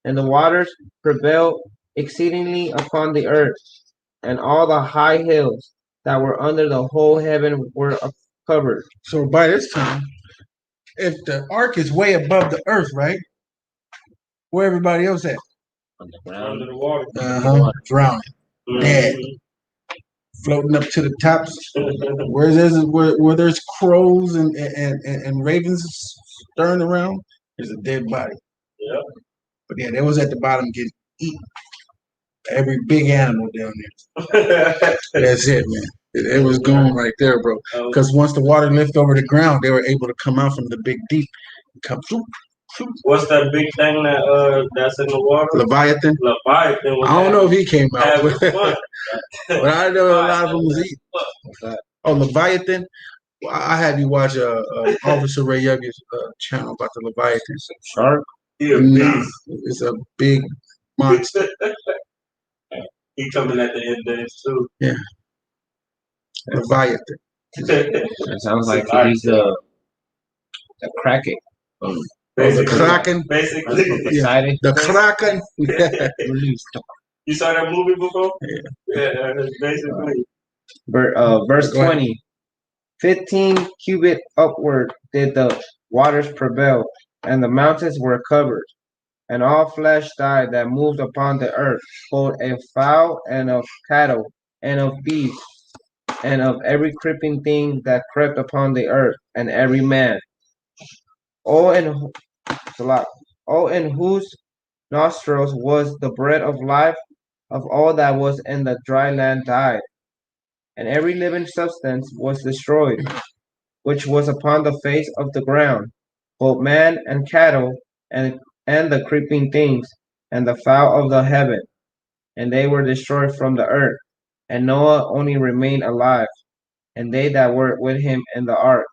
and the waters prevailed exceedingly upon the earth, and all the high hills that were under the whole heaven were covered. So by this time, if the ark is way above the earth, right? Where everybody else at? Under the water. Drowning, dead, floating up to the tops. Where there's crows and ravens stirring around, there's a dead body. Yeah. But yeah, they was at the bottom getting eaten. Every big animal down there. That's it, man. It was gone right there, bro. Because once the water lifted over the ground, they were able to come out from the big deep. Come through. What's that big thing that's in the water? Leviathan. Leviathan. I don't know if he came out, but I know a lot of them was eating. Oh, Leviathan. Well, I had you watch Officer Ray Young's channel about the Leviathan. Shark? Nah, it's a big monster. He coming at the end days too. Yeah. Leviathan. It sounds like he's the Kraken. The Kraken. Basically. Yeah. The Kraken. You saw that movie before? Yeah. Basically. Verse 20. 15 cubit upward did the waters prevail, and the mountains were covered, and all flesh died that moved upon the earth, both of fowl and of cattle, and of beasts, and of every creeping thing that crept upon the earth, and every man. All in whose nostrils was the breath of life, of all that was in the dry land died, and every living substance was destroyed, which was upon the face of the ground, both man and cattle, and the creeping things, and the fowl of the heaven, and they were destroyed from the earth. And Noah only remained alive, and they that were with him in the ark.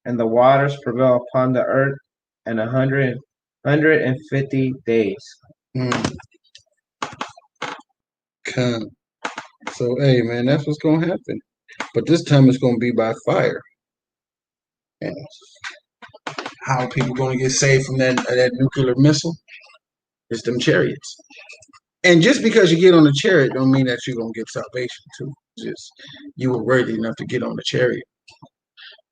And the waters prevailed upon the earth, and 150 days. Come. So, hey, man, that's what's going to happen. But this time it's going to be by fire. And how are people going to get saved from that nuclear missile? It's them chariots. And just because you get on the chariot don't mean that you're going to get salvation, too. Just you were worthy enough to get on the chariot.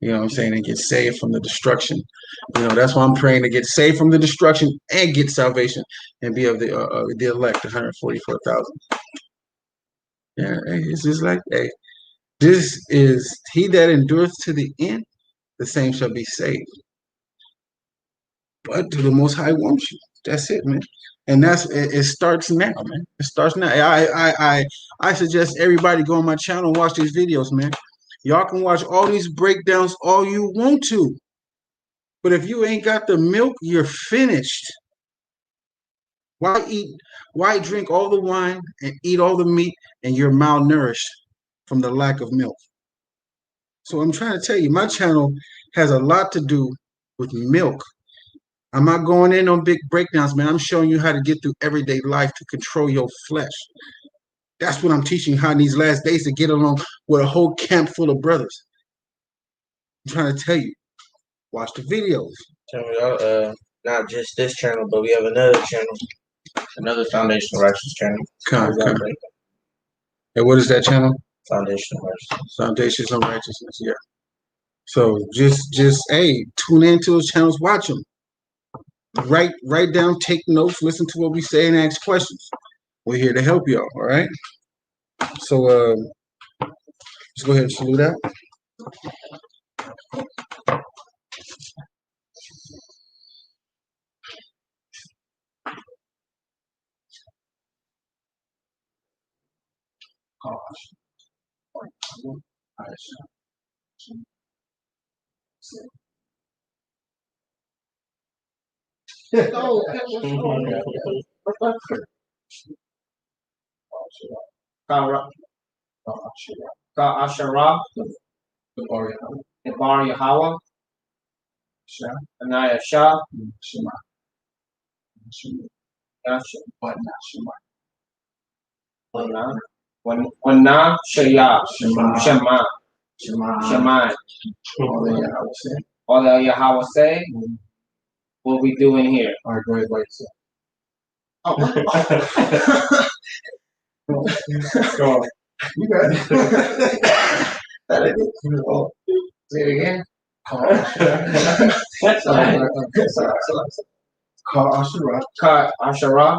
You know what I'm saying? And get saved from the destruction. You know, that's why I'm praying to get saved from the destruction and get salvation and be of the elect, 144,000. Yeah, it's just like, hey, this is he that endureth to the end, the same shall be saved. But do the Most High want you? That's it, man. And it starts now, man. It starts now. I suggest everybody go on my channel and watch these videos, man. Y'all can watch all these breakdowns all you want to. But if you ain't got the milk, you're finished. Why drink all the wine and eat all the meat and you're malnourished from the lack of milk? So I'm trying to tell you, my channel has a lot to do with milk. I'm not going in on big breakdowns, man. I'm showing you how to get through everyday life to control your flesh. That's what I'm teaching you how in these last days to get along with a whole camp full of brothers. I'm trying to tell you, watch the videos. Tell me, not just this channel, but we have another channel, another Foundation of Righteous channel. Come. And what is that channel? Foundation of Righteousness. Foundations of Righteousness, yeah. So just hey, tune into those channels, watch them. Write down, take notes, listen to what we say, and ask questions. We're here to help y'all, all right? So let's go ahead and salute out. Asherah, Debar Yahweh, Anaya Shah, Wana Shaya, Shema, Shemai. All that Yahweh say, what we doing here? All right, go ahead, wait. Go on. You got it. Say it again. Call Asherah. Asherah,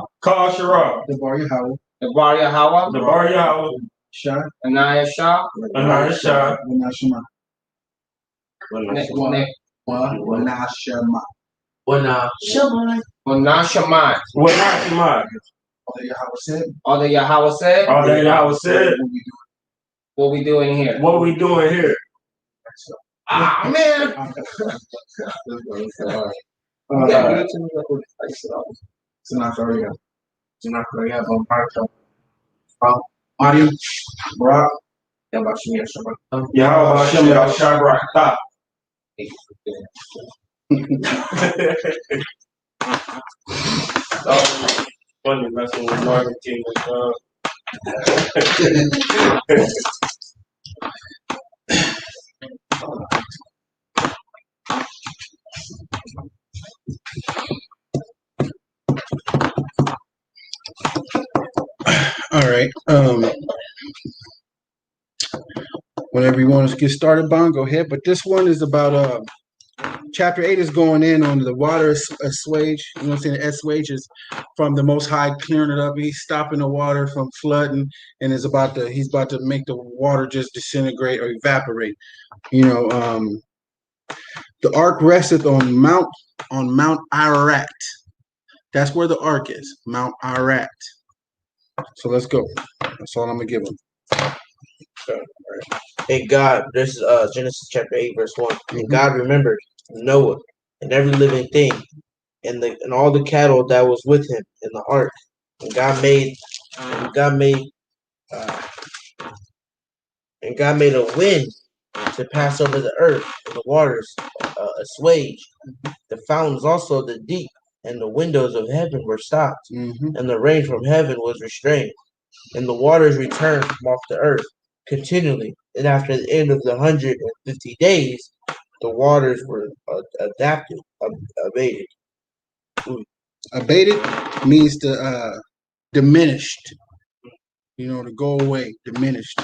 Debar Yahweh. Debar Yahweh, Shah. Anaya Shah, Wanashema. Wanashema. Wanashema. All that Yahweh said. What we doing here? Ah, man. Mariam, Barak, Funny messing with Northern Kingdom. All right. Whenever you want to get started, Bon, go ahead. But this one is about chapter 8 is going in on the water assuage. You know what I'm saying? The assuage is from the Most High clearing it up. He's stopping the water from flooding, and he's about to make the water just disintegrate or evaporate. You know, the ark resteth on Mount Ararat. That's where the ark is, Mount Ararat. So let's go. That's all I'm gonna give them. And God, this is Genesis chapter 8, verse 1. And God remembered Noah and every living thing, and all the cattle that was with him in the ark. And God made a wind to pass over the earth, and the waters assuaged. The fountains also of the deep and the windows of heaven were stopped, and the rain from heaven was restrained, and the waters returned from off the earth continually. And after the end of the 150 days, the waters were abated. Abated means to diminished. You know, to go away, diminished.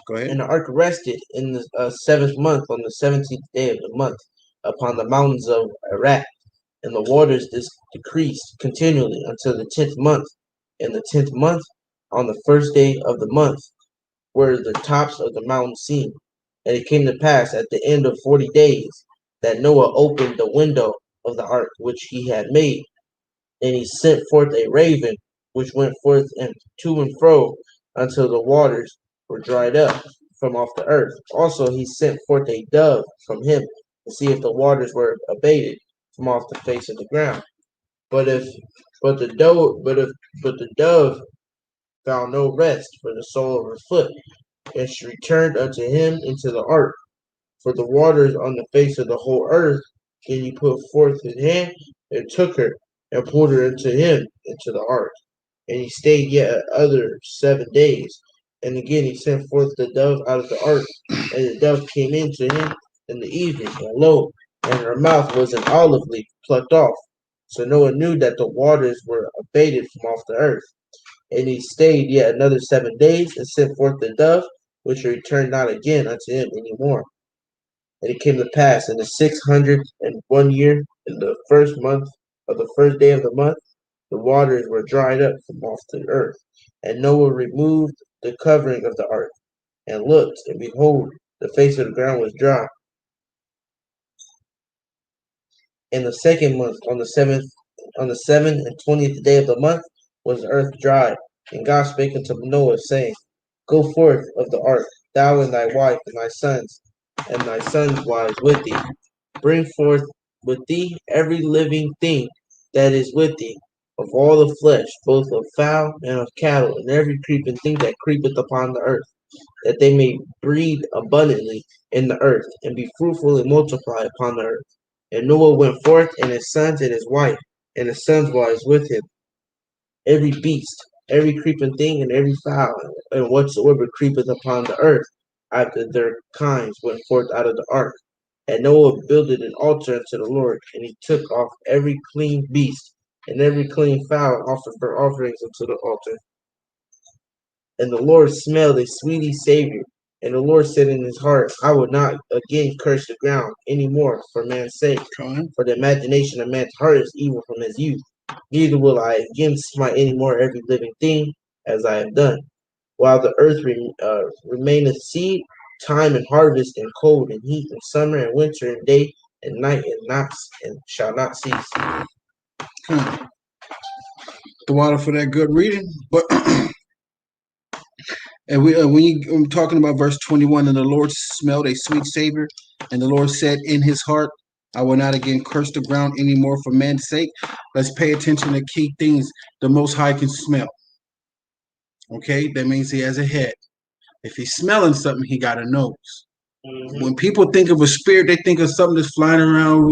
Go ahead. And the ark rested in the 7th month, on the 17th day of the month, upon the mountains of Ararat. And the waters decreased continually until the 10th month. In the 10th month, on the 1st day of the month, were the tops of the mountains seen. And it came to pass at the end of 40 days that Noah opened the window of the ark which he had made, And he sent forth a raven, which went forth and to and fro until the waters were dried up from off the earth. Also he sent forth a dove from him to see if the waters were abated from off the face of the ground. But if but the dove but the dove found no rest for the sole of her foot, and she returned unto him into the ark. For the waters on the face of the whole earth, then he put forth his hand and took her and pulled her into him into the ark. And he stayed yet other 7 days. And again he sent forth the dove out of the ark, and the dove came in to him in the evening, and lo, and her mouth was an olive leaf plucked off. So Noah knew that the waters were abated from off the earth. And he stayed yet another 7 days, and sent forth the dove, which returned not again unto him any more. And it came to pass in the 601 year, in the first month of the first day of the month, the waters were dried up from off the earth. And Noah removed the covering of the ark, and looked, and behold, the face of the ground was dry. In the second month, on the 7th and 20th day of the month, was the earth dry. And God spake unto Noah, saying, Go forth of the ark, thou and thy wife, and thy sons' wives with thee. Bring forth with thee every living thing that is with thee, of all the flesh, both of fowl and of cattle, and every creeping thing that creepeth upon the earth, that they may breed abundantly in the earth, and be fruitful and multiply upon the earth. And Noah went forth, and his sons and his wife, and his sons' wives with him, every beast, every creeping thing, and every fowl, and whatsoever creepeth upon the earth, after their kinds went forth out of the ark. And Noah builded an altar unto the Lord, and he took off every clean beast and every clean fowl, and offered burnt offerings unto the altar. And the Lord smelled a sweety savor. And the Lord said in his heart, I will not again curse the ground any more for man's sake. For the imagination of man's heart is evil from his youth. Neither will I again smite any more every living thing, as I have done. While the earth remaineth seed, time and harvest, and cold and heat, and summer and winter, and day and night, and shall not cease. The water for that good reading, but and I'm talking about verse 21, and the Lord smelled a sweet savor, and the Lord said in his heart, I will not again curse the ground anymore for man's sake. Let's pay attention to key things the Most High can smell. Okay, that means he has a head. If he's smelling something, he got a nose. Mm-hmm. When people think of a spirit, they think of something that's flying around,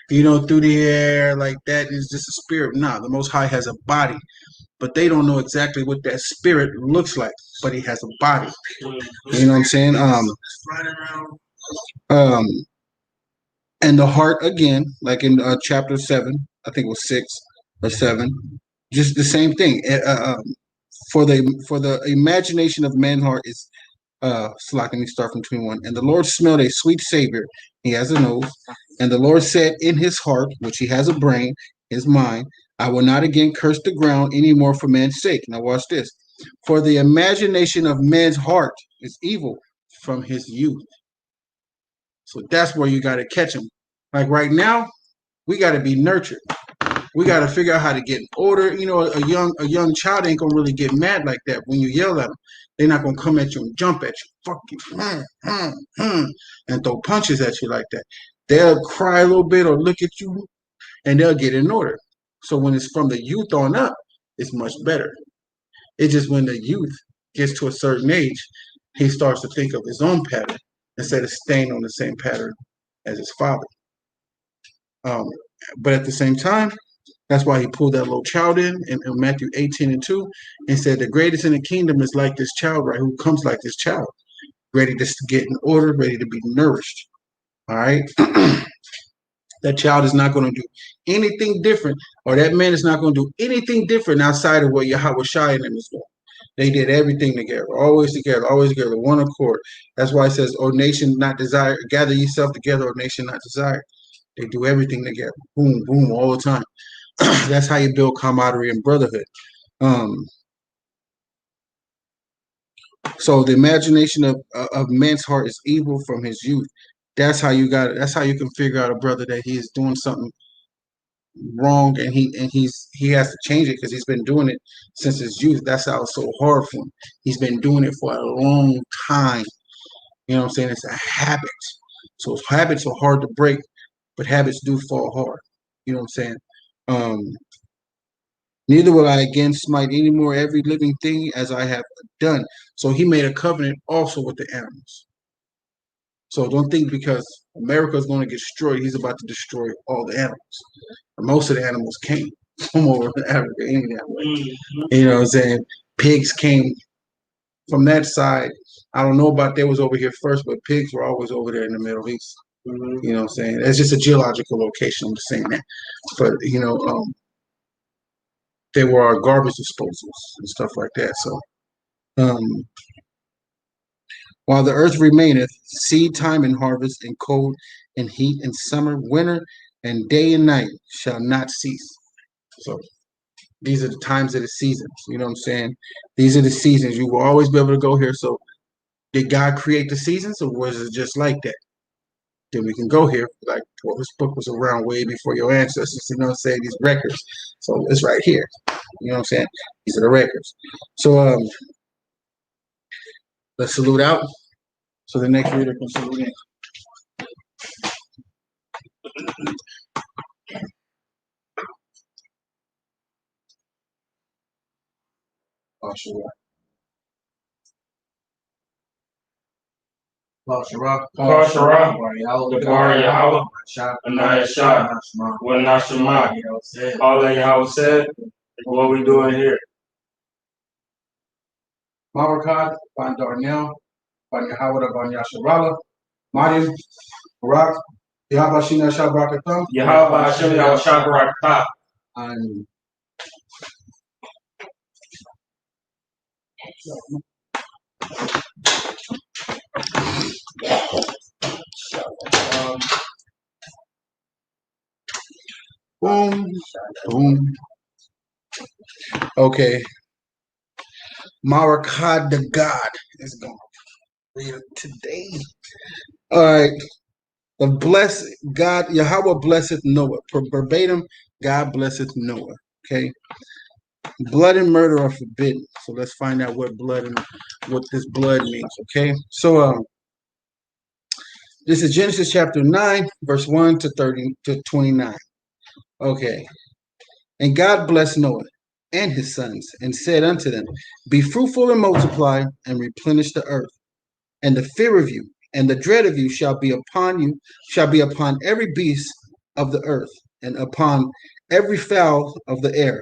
through the air like that. It's just a spirit. Nah, the Most High has a body, but they don't know exactly what that spirit looks like. But he has a body. You know what I'm saying? And the heart again, like in chapter 7, I think it was 6 or 7, just the same thing. For the imagination of man's heart is let me start from 21. And the Lord smelled a sweet savor. He has a nose. And the Lord said in his heart, which he has a brain, his mind, I will not again curse the ground anymore for man's sake. Now watch this. For the imagination of man's heart is evil from his youth. So that's where you got to catch him. Like right now, we got to be nurtured. We got to figure out how to get in order. A young child ain't gonna really get mad like that when you yell at them. They're not gonna come at you and jump at you, fuck you, and throw punches at you like that. They'll cry a little bit or look at you, and they'll get in order. So when it's from the youth on up, it's much better. It's just when the youth gets to a certain age, he starts to think of his own pattern instead of staying on the same pattern as his father. But at the same time, that's why he pulled that little child in Matthew 18:2 and said, the greatest in the kingdom is like this child, right? Who comes like this child, ready to get in order, ready to be nourished. All right. That child is not going to do anything different, or that man is not going to do anything different outside of what Yahweh Shai and them is doing. They did everything together, always together, one accord. That's why it says, O nation not desire, gather yourself together, O nation not desire. They do everything together, boom, boom, all the time. That's how you build camaraderie and brotherhood. So the imagination of man's heart is evil from his youth. That's how you got it. That's how you can figure out a brother that he is doing something wrong, and he has to change it because he's been doing it since his youth. That's how it's so hard for him. He's been doing it for a long time. You know what I'm saying? It's a habit. So habits are hard to break, but habits do fall hard. You know what I'm saying? Neither will I again smite any more every living thing as I have done. So he made a covenant also with the animals. So don't think because America is going to get destroyed, he's about to destroy all the animals. Most of the animals came from over Africa anyway. You know what I'm saying? Pigs came from that side. I don't know about they was over here first, but pigs were always over there in the Middle East. You know what I'm saying? It's just a geological location. I'm just saying that. But, they were our garbage disposals and stuff like that. So, while the earth remaineth, seed time and harvest, and cold and heat and summer, winter, and day and night shall not cease. So these are the times of the seasons. You know what I'm saying? These are the seasons. You will always be able to go here. So did God create the seasons, or was it just like that? Then we can go here. Like, well, this book was around way before your ancestors. You know what I'm saying? These records. So it's right here. You know what I'm saying? These are the records. So let's salute out. So the next reader can salute in. Basharah, Gabar Yahweh, Anaya Shah, what Nashama, all that Yahweh said, what we doing here. Marakat, Ban Darnell, Ban Yahweh, Ban Yasharala, Mariam, Barak, Yahweh Shina Shabrakatham, Yahweh Hashem Yahweh Shabbarak. and boom, boom. Okay. Marakat the God is going to read it today. All right. The blessed God, Yahweh blesseth Noah. Verbatim, God blesseth Noah. Okay. Blood and murder are forbidden. So let's find out what what this blood means. Okay. So this is Genesis chapter 9, verse 1 to 30 to 29. Okay. And God blessed Noah and his sons, and said unto them, be fruitful and multiply, and replenish the earth. And the fear of you and the dread of you shall be upon every beast of the earth, and upon every fowl of the air,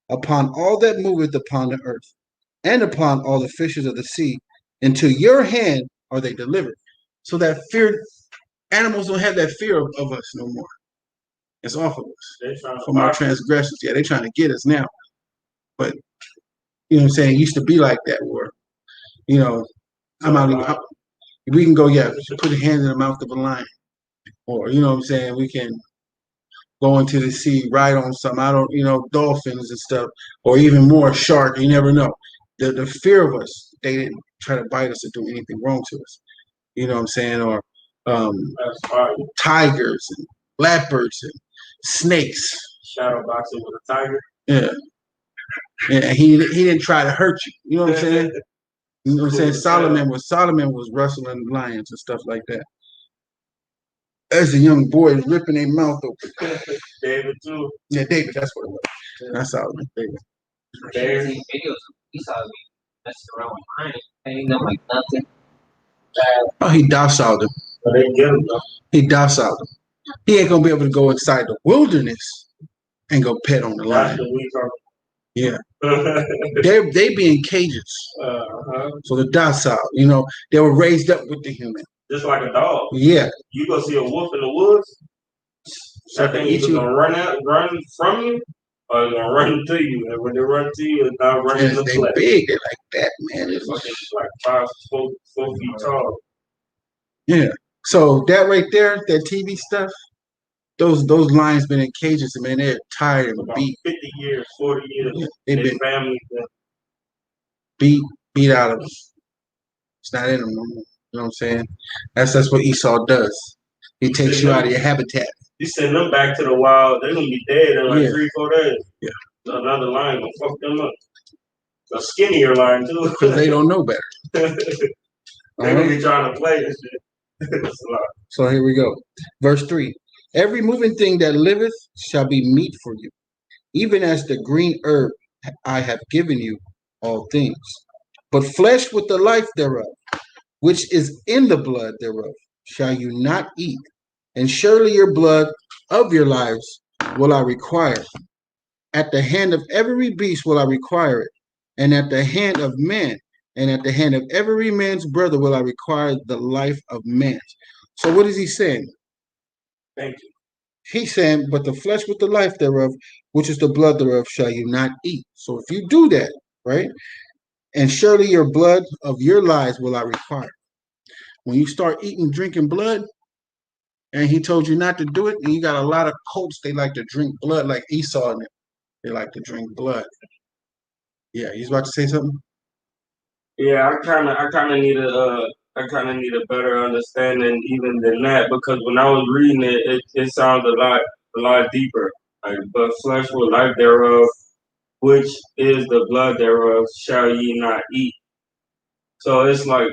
upon all that moveth upon the earth, and upon all the fishes of the sea. Into your hand are they delivered. So that fear, animals don't have that fear of us no more. It's off of us from our transgressions. Yeah, they're trying to get us now. But, you know what I'm saying? It used to be like that where, we can go, put a hand in the mouth of a lion. Or, you know what I'm saying? We can go into the sea, ride on some, dolphins and stuff, or even more shark. You never know. The fear of us, they didn't try to bite us or do anything wrong to us. You know what I'm saying? Or tigers and leopards and snakes. Shadow boxing with a tiger. Yeah. Yeah, he didn't try to hurt you. You know what I'm saying? You know what I'm saying? Solomon was wrestling lions and stuff like that. As a young boy, ripping their mouth open. David too. Yeah, David, that's what it was. Yeah. Not Solomon, David. Videos. He saw me messing around with mine. Ain't no like nothing. Oh, he dociled him. But they get him though. He dociled him. He ain't gonna be able to go inside the wilderness and go pet on the lion. Yeah. they be in cages. So the docile, they were raised up with the human. Just like a dog. Yeah. You go see a wolf in the woods, that thing either gonna run from you, or it's gonna run to you. And when they run to you, it's not running the flesh. They big, they're like that, man. It's like 4 feet tall. Yeah. So that right there, that TV stuff, those lions been in cages, and man, they're tired and beat. 50 years, 40 years. Yeah, they've been families beat out of them. It's not in them no more. You know what I'm saying? That's what Esau does. He takes you out of your habitat. You send them back to the wild, they're gonna be dead in like 3-4 days. Yeah. So another lion gonna fuck them up. A skinnier lion too. Because they don't know better. They're gonna be trying to play this shit. So here we go. Verse 3. Every moving thing that liveth shall be meat for you, even as the green herb I have given you all things. But flesh with the life thereof, which is in the blood thereof, shall you not eat. And surely your blood of your lives will I require. At the hand of every beast will I require it, and at the hand of man, and at the hand of every man's brother will I require the life of man. So what is he saying? Thank you. He's saying, but the flesh with the life thereof, which is the blood thereof, shall you not eat. So if you do that, right, and surely your blood of your lives will I require. When you start eating, drinking blood, and he told you not to do it, and you got a lot of cults, they like to drink blood like Esau and them. They like to drink blood. Yeah, he's about to say something? Yeah, I kind of need a better understanding even than that, because when I was reading it, it sounded a lot deeper. Like, but flesh with life thereof, which is the blood thereof, shall ye not eat. So it's like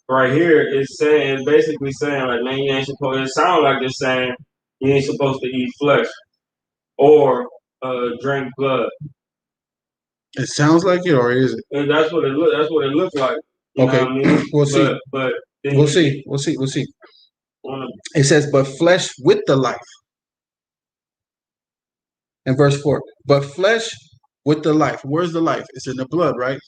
right here, it's basically saying like, man, you ain't supposed. It sounds like it's saying you ain't supposed to eat flesh or drink blood. It sounds like it, or is it? And that's what it look. That's what it looks like. You okay, know what I mean? We'll see. But We'll see. It says, but flesh with the life. In verse 4, but flesh with the life. Where's the life? It's in the blood, right?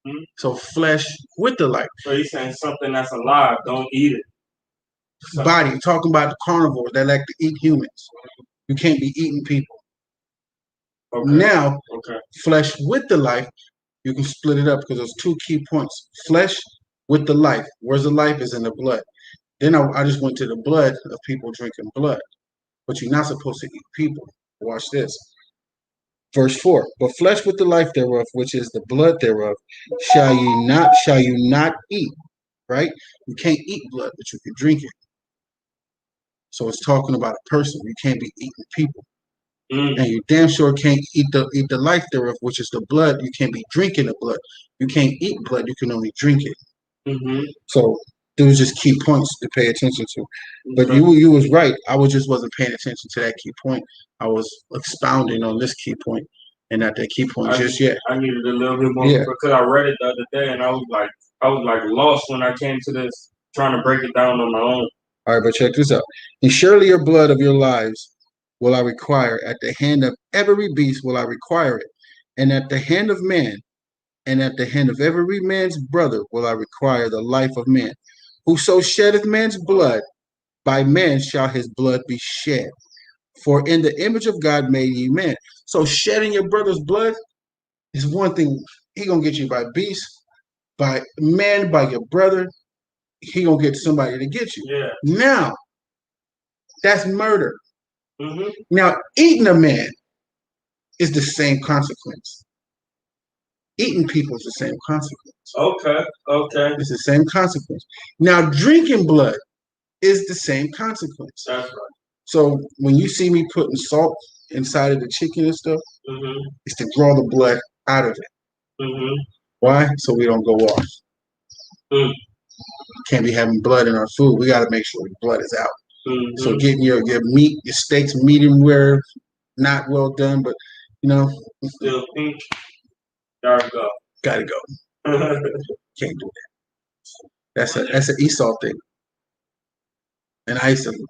Mm-hmm. So flesh with the life. So he's saying something that's alive, don't eat it. Body, talking about the carnivores that like to eat humans. You can't be eating people. Okay. Now, flesh with the life, you can split it up because there's two key points. Flesh with the life. Where's the life? Is in the blood. Then I just went to the blood of people drinking blood. But you're not supposed to eat people. Watch this. Verse 4, but flesh with the life thereof, which is the blood thereof, shall you not eat. Right? You can't eat blood, but you can drink it. So it's talking about a person. You can't be eating people. And you damn sure can't eat the life thereof, which is the blood. You can't be drinking the blood. You can't eat blood. You can only drink it. Mm-hmm. So those just key points to pay attention to. But you was right. I wasn't paying attention to that key point. I was expounding on this key point and not that key point just yet. I needed a little bit more because I read it the other day and I was like lost when I came to this, trying to break it down on my own. All right, but check this out. And surely your blood of your lives will I require. At the hand of every beast will I require it. And at the hand of man, and at the hand of every man's brother will I require the life of man. Whoso sheddeth man's blood, by man shall his blood be shed. For in the image of God made ye man. So shedding your brother's blood is one thing. He gonna get you by beast, by man, by your brother. He gonna get somebody to get you. Yeah. Now, that's murder. Mm-hmm. Now, eating a man is the same consequence. Eating people is the same consequence. Okay. It's the same consequence. Now, drinking blood is the same consequence. That's right. So when you see me putting salt inside of the chicken and stuff, it's to draw the blood out of it. Mm-hmm. Why? So we don't go off. Can't be having blood in our food. We got to make sure the blood is out. Mm-hmm. So getting your meat, your steaks medium rare, not well done, but still pink. Gotta go. Can't do that. That's an Esau thing. And I used to.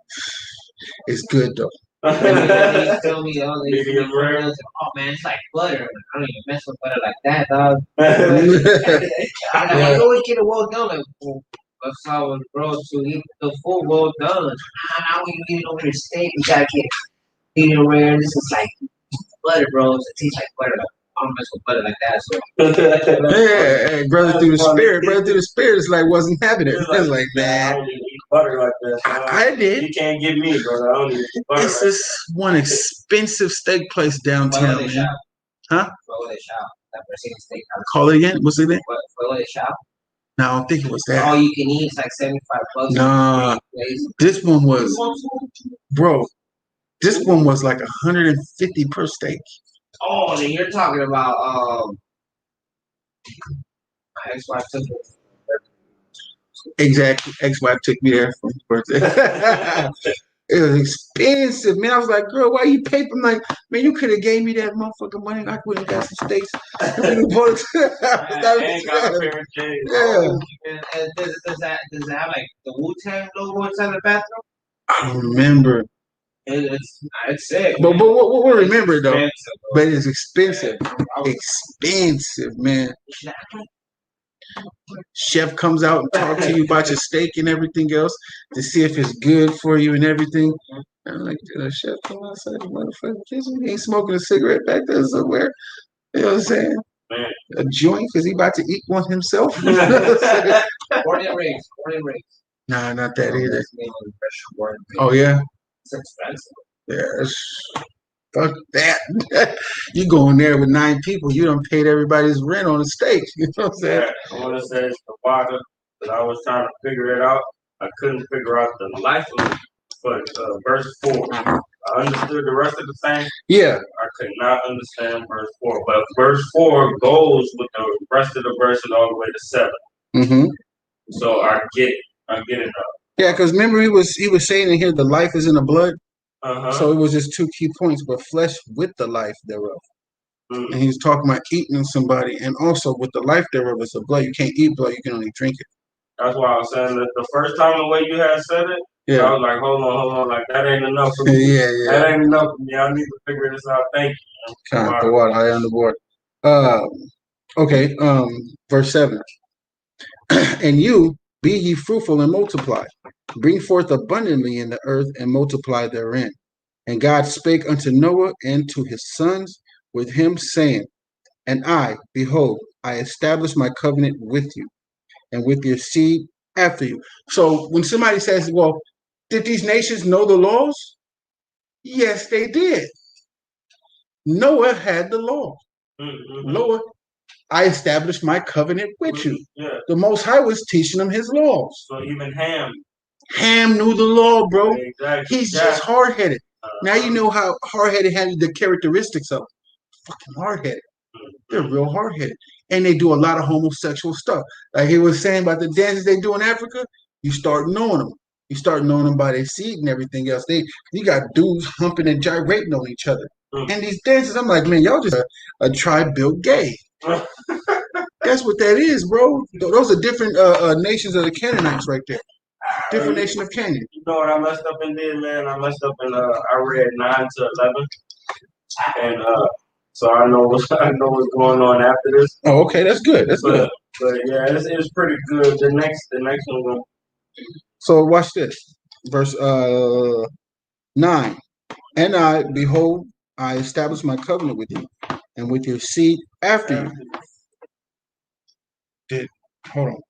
It's good though. They tell me all these oh man, it's like butter. I don't even mess with butter like that, dog. I always get it well done. Like, that's how it grows to eat the full well done. Now when you get over the steak, you gotta get medium rare. This is like butter, bro. It tastes like butter. I don't mess with butter like that. So hey, brother through the spirit is like wasn't having it. It's like man, I don't even eat butter like that. I did. You can't get me, brother. I don't even eat butter. It's this one expensive steak place downtown, man. Huh? Call it again. What's the name? No, I don't think it was that. All you can eat is like $75. Nah, this one was, bro. This one was like 150 per steak. Oh, then you're talking about my ex-wife took it. Exactly. Ex-wife took me there for his birthday. It was expensive, man. I was like, girl, why you pay? I'm like, man, you could have gave me that motherfucking money. I wouldn't have got some steaks. And got a pair of J's. Yeah. And does it have like the Wu-Tang logo inside the bathroom? I don't remember. It's sick. But what we remember though. Expensive, But it's expensive. Expensive, man. Chef comes out and talk to you about your steak and everything else to see if it's good for you and everything. And I'm like, did a chef come outside the motherfucking kitchen? He ain't smoking a cigarette back there somewhere. You know what I'm saying? Man. A joint because he about to eat one himself. Orient rings. Nah, not that either. Oh yeah? It's expensive. Yeah, fuck that. You go in there with 9 people, you done paid everybody's rent on the steak. You know what I'm saying? Yeah, I want to say it's the water that I was trying to figure it out. I couldn't figure out the life of it. But verse 4, I understood the rest of the thing. Yeah. I could not understand verse 4. But verse 4 goes with the rest of the verses all the way to 7. Mm-hmm. So I get it. I get it now. Yeah, because remember he was saying in here the life is in the blood. Uh-huh. So it was just 2 key points, but flesh with the life thereof. Mm. And he's talking about eating somebody, and also with the life thereof is the blood. You can't eat blood, you can only drink it. That's why I was saying that the first time the way you had said it, yeah. I was like, hold on, like that ain't enough for me. Yeah. That ain't enough for me. I need to figure this out. Thank you. Kind of water, high on the board. Okay, verse 7. And you, be ye fruitful and multiply, bring forth abundantly in the earth and multiply therein. And God spake unto Noah and to his sons with him, saying, and I, behold, I establish my covenant with you and with your seed after you. So when somebody says, well, did these nations know the laws? Yes, they did. Noah had the law. Mm-hmm. Noah, I established my covenant with you. Yeah. The Most High was teaching them his laws. So even Ham knew the law, bro. Exactly. He's just hard-headed. Now you know how hard-headed had the characteristics of fucking hard-headed. They're real hard-headed. And they do a lot of homosexual stuff. Like he was saying about the dances they do in Africa, you start knowing them. You start knowing them by their seed and everything else. You got dudes humping and gyrating on each other. And these dances, I'm like, man, y'all just a tribe built gay. That's what that is, bro. Those are different nations of the Canaanites right there. Different nation of Canaan. You know what I messed up in there, man? I messed up in I read 9 to 11, and so I know what's going on after this. Oh, okay, that's good. That's good. But yeah, it's pretty good. The next one. So watch this, verse 9. And I, behold, I establish my covenant with you, and with your seed after you. Hold on.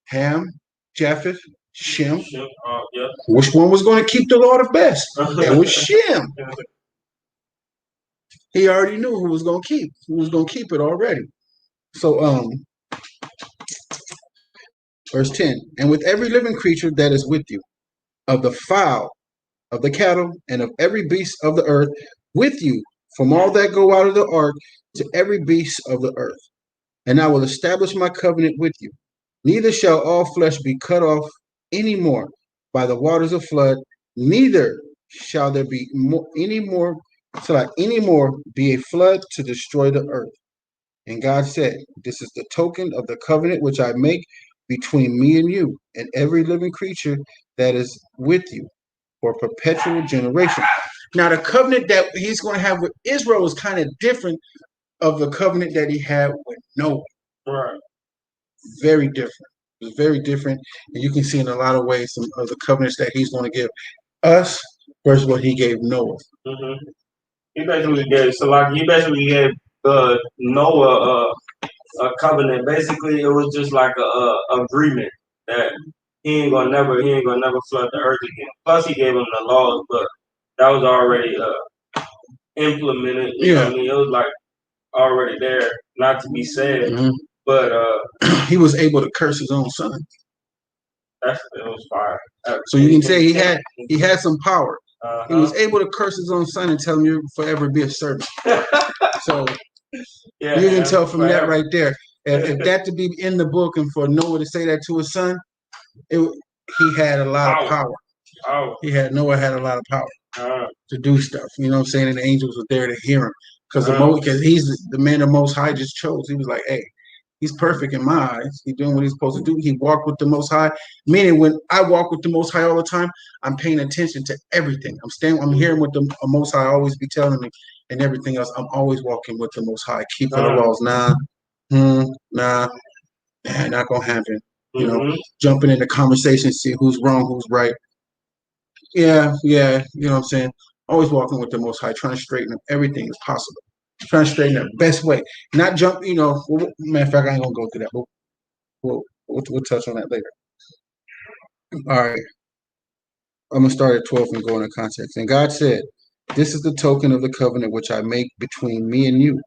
Ham, Japheth, Shem. Yeah. Which one was going to keep the law the best? It was Shem. He already knew who was going to keep. Who was going to keep it already. So, verse 10. And with every living creature that is with you, of the fowl, of the cattle, and of every beast of the earth, with you, from all that go out of the ark, to every beast of the earth. And I will establish my covenant with you. Neither shall all flesh be cut off any more by the waters of flood, neither shall there be any more be a flood to destroy the earth. And God said, this is the token of the covenant which I make between me and you and every living creature that is with you for perpetual generation. Now, the covenant that he's going to have with Israel is kind of different of the covenant that he had with Noah. Right. Very different. It's very different. And you can see in a lot of ways some of the covenants that he's going to give us versus what he gave Noah. Mm-hmm. He basically gave Noah a covenant. Basically, it was just like a agreement that he ain't gonna never flood the earth again. Plus, he gave him the laws, but that was already implemented. You know what I mean? It was like already there, not to be said. Mm-hmm. But he was able to curse his own son. It was fire. So you can say he had some power. He was able to curse his own son and tell him you'll forever be a servant. So you can tell from forever. That right there. If that to be in the book and for Noah to say that to his son, he had a lot of power. Noah had a lot of power to do stuff. You know what I'm saying? And the angels were there to hear him. Because he's the man the Most High just chose. He was like, hey, he's perfect in my eyes. He's doing what he's supposed to do. He walked with the Most High. Meaning when I walk with the Most High all the time, I'm paying attention to everything. I'm hearing what the Most High always be telling me and everything else. I'm always walking with the Most High. Keeping the laws. Nah, not going to happen. You know, jumping into conversation, see who's wrong, who's right. Yeah, you know what I'm saying? Always walking with the Most High, trying to straighten up everything as possible. Trying to straighten up the best way. Not jump, you know, matter of fact, I ain't going to go through that, but we'll touch on that later. All right. I'm going to start at 12 and go into context. And God said, this is the token of the covenant which I make between me and you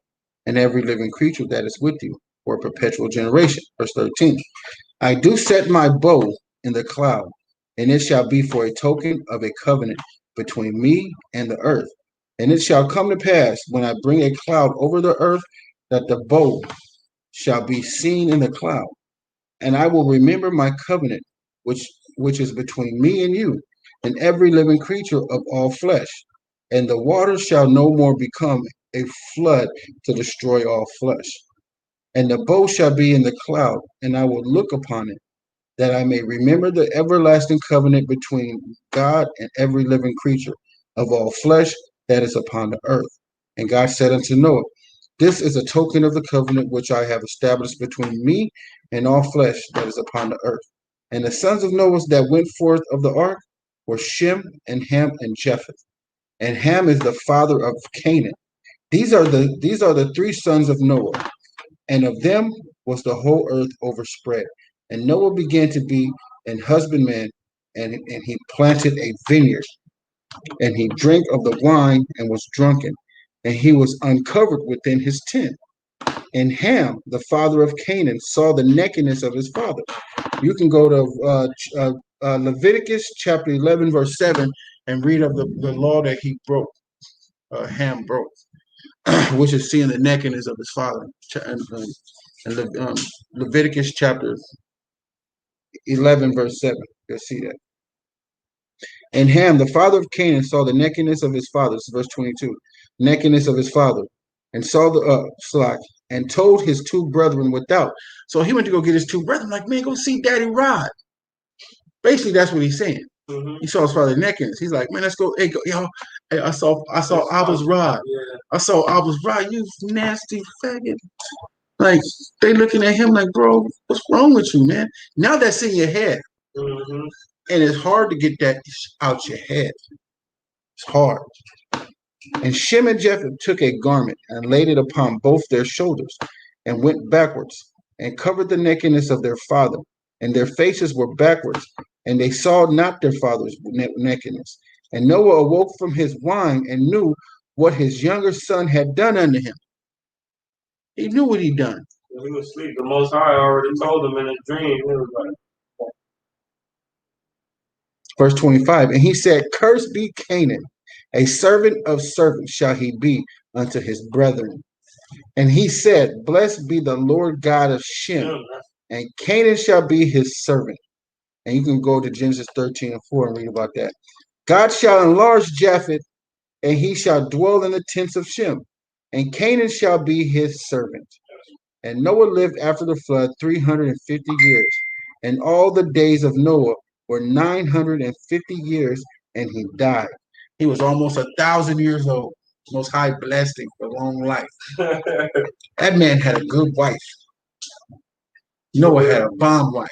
and every living creature that is with you for a perpetual generation. Verse 13. I do set my bow in the cloud, and it shall be for a token of a covenant between me and the earth. And it shall come to pass when I bring a cloud over the earth that the bow shall be seen in the cloud. And I will remember my covenant, which is between me and you and every living creature of all flesh. And the waters shall no more become a flood to destroy all flesh. And the bow shall be in the cloud, and I will look upon it, that I may remember the everlasting covenant between God and every living creature of all flesh that is upon the earth. And God said unto Noah, this is a token of the covenant which I have established between me and all flesh that is upon the earth. And the sons of Noah that went forth of the ark were Shem and Ham and Japheth. And Ham is the father of Canaan. These are the three sons of Noah. And of them was the whole earth overspread. And Noah began to be an husbandman, and he planted a vineyard. And he drank of the wine and was drunken. And he was uncovered within his tent. And Ham, the father of Canaan, saw the nakedness of his father. You can go to Leviticus chapter 11, verse 7, and read of the law that he broke, Ham broke, which is seeing the nakedness of his father. And Leviticus chapter 11, verse 7. You'll see that. And Ham, the father of Canaan, saw the nakedness of his father. This is verse 22. Nakedness of his father. And saw the slack, and told his two brethren without. So he went to go get his two brethren, like, man, go see Daddy Rod. Basically, that's what he's saying. He saw his father nakedness. He's like, man, let's go. Hey, y'all. Hey, I saw Abba's Rod. Yeah. I saw Abba's Rod. You nasty faggot. Like, they looking at him like, bro, what's wrong with you, man? Now that's in your head. And it's hard to get that out your head. It's hard. And Shem and Japheth took a garment and laid it upon both their shoulders and went backwards and covered the nakedness of their father. And their faces were backwards, and they saw not their father's nakedness. And Noah awoke from his wine and knew what his younger son had done unto him. He knew what he'd done. When he was asleep, the Most High already told him in a dream. He was like, verse 25, and he said, cursed be Canaan, a servant of servants shall he be unto his brethren. And he said, blessed be the Lord God of Shem, and Canaan shall be his servant. And you can go to Genesis 13 and 4 and read about that. God shall enlarge Japheth, and he shall dwell in the tents of Shem, and Canaan shall be his servant. And Noah lived after the flood 350 years, and all the days of Noah were 950 years, and he died. He was almost 1,000 years old. Most High blessed him for long life. That man had a good wife. Noah had a bomb wife.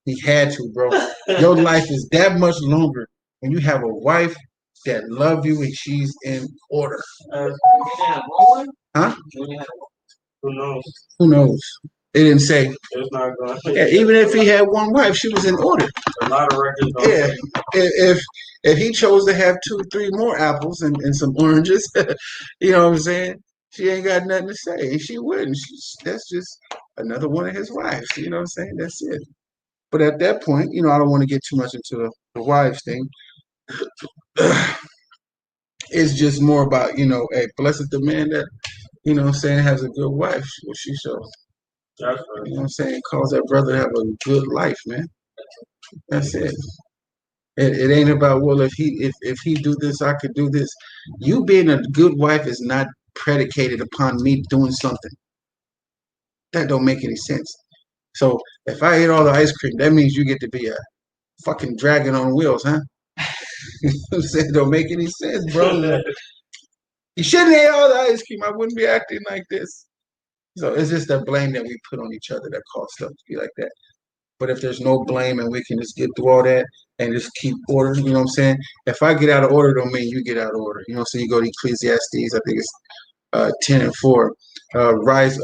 He had to, bro. Your life is that much longer when you have a wife that loves you and she's in order. Huh? who knows? Who knows? They didn't say. It's not going. Yeah, even if he had one wife, she was in order. A lot of records. Yeah, if he chose to have 2, 3 more apples and some oranges, you know what I'm saying? She ain't got nothing to say, and she wouldn't. That's just another one of his wives. You know what I'm saying? That's it. But at that point, I don't want to get too much into the wives thing. It's just more about, hey, blessed the man that, what I'm saying, has a good wife. What she shows. That's You right. know what I'm saying? Cause that brother to have a good life, man. That's it. It ain't about, well, if he do this, I could do this. You being a good wife is not predicated upon me doing something. That don't make any sense. So if I eat all the ice cream, that means you get to be a fucking dragon on wheels, huh? You know what I'm saying? Don't make any sense, bro. You shouldn't eat all the ice cream. I wouldn't be acting like this. So it's just that blame that we put on each other that causes stuff to be like that. But if there's no blame and we can just get through all that and just keep order, you know what I'm saying? If I get out of order, don't mean you get out of order. You know what I'm saying? You go to Ecclesiastes, I think it's 10 and 4. Rise,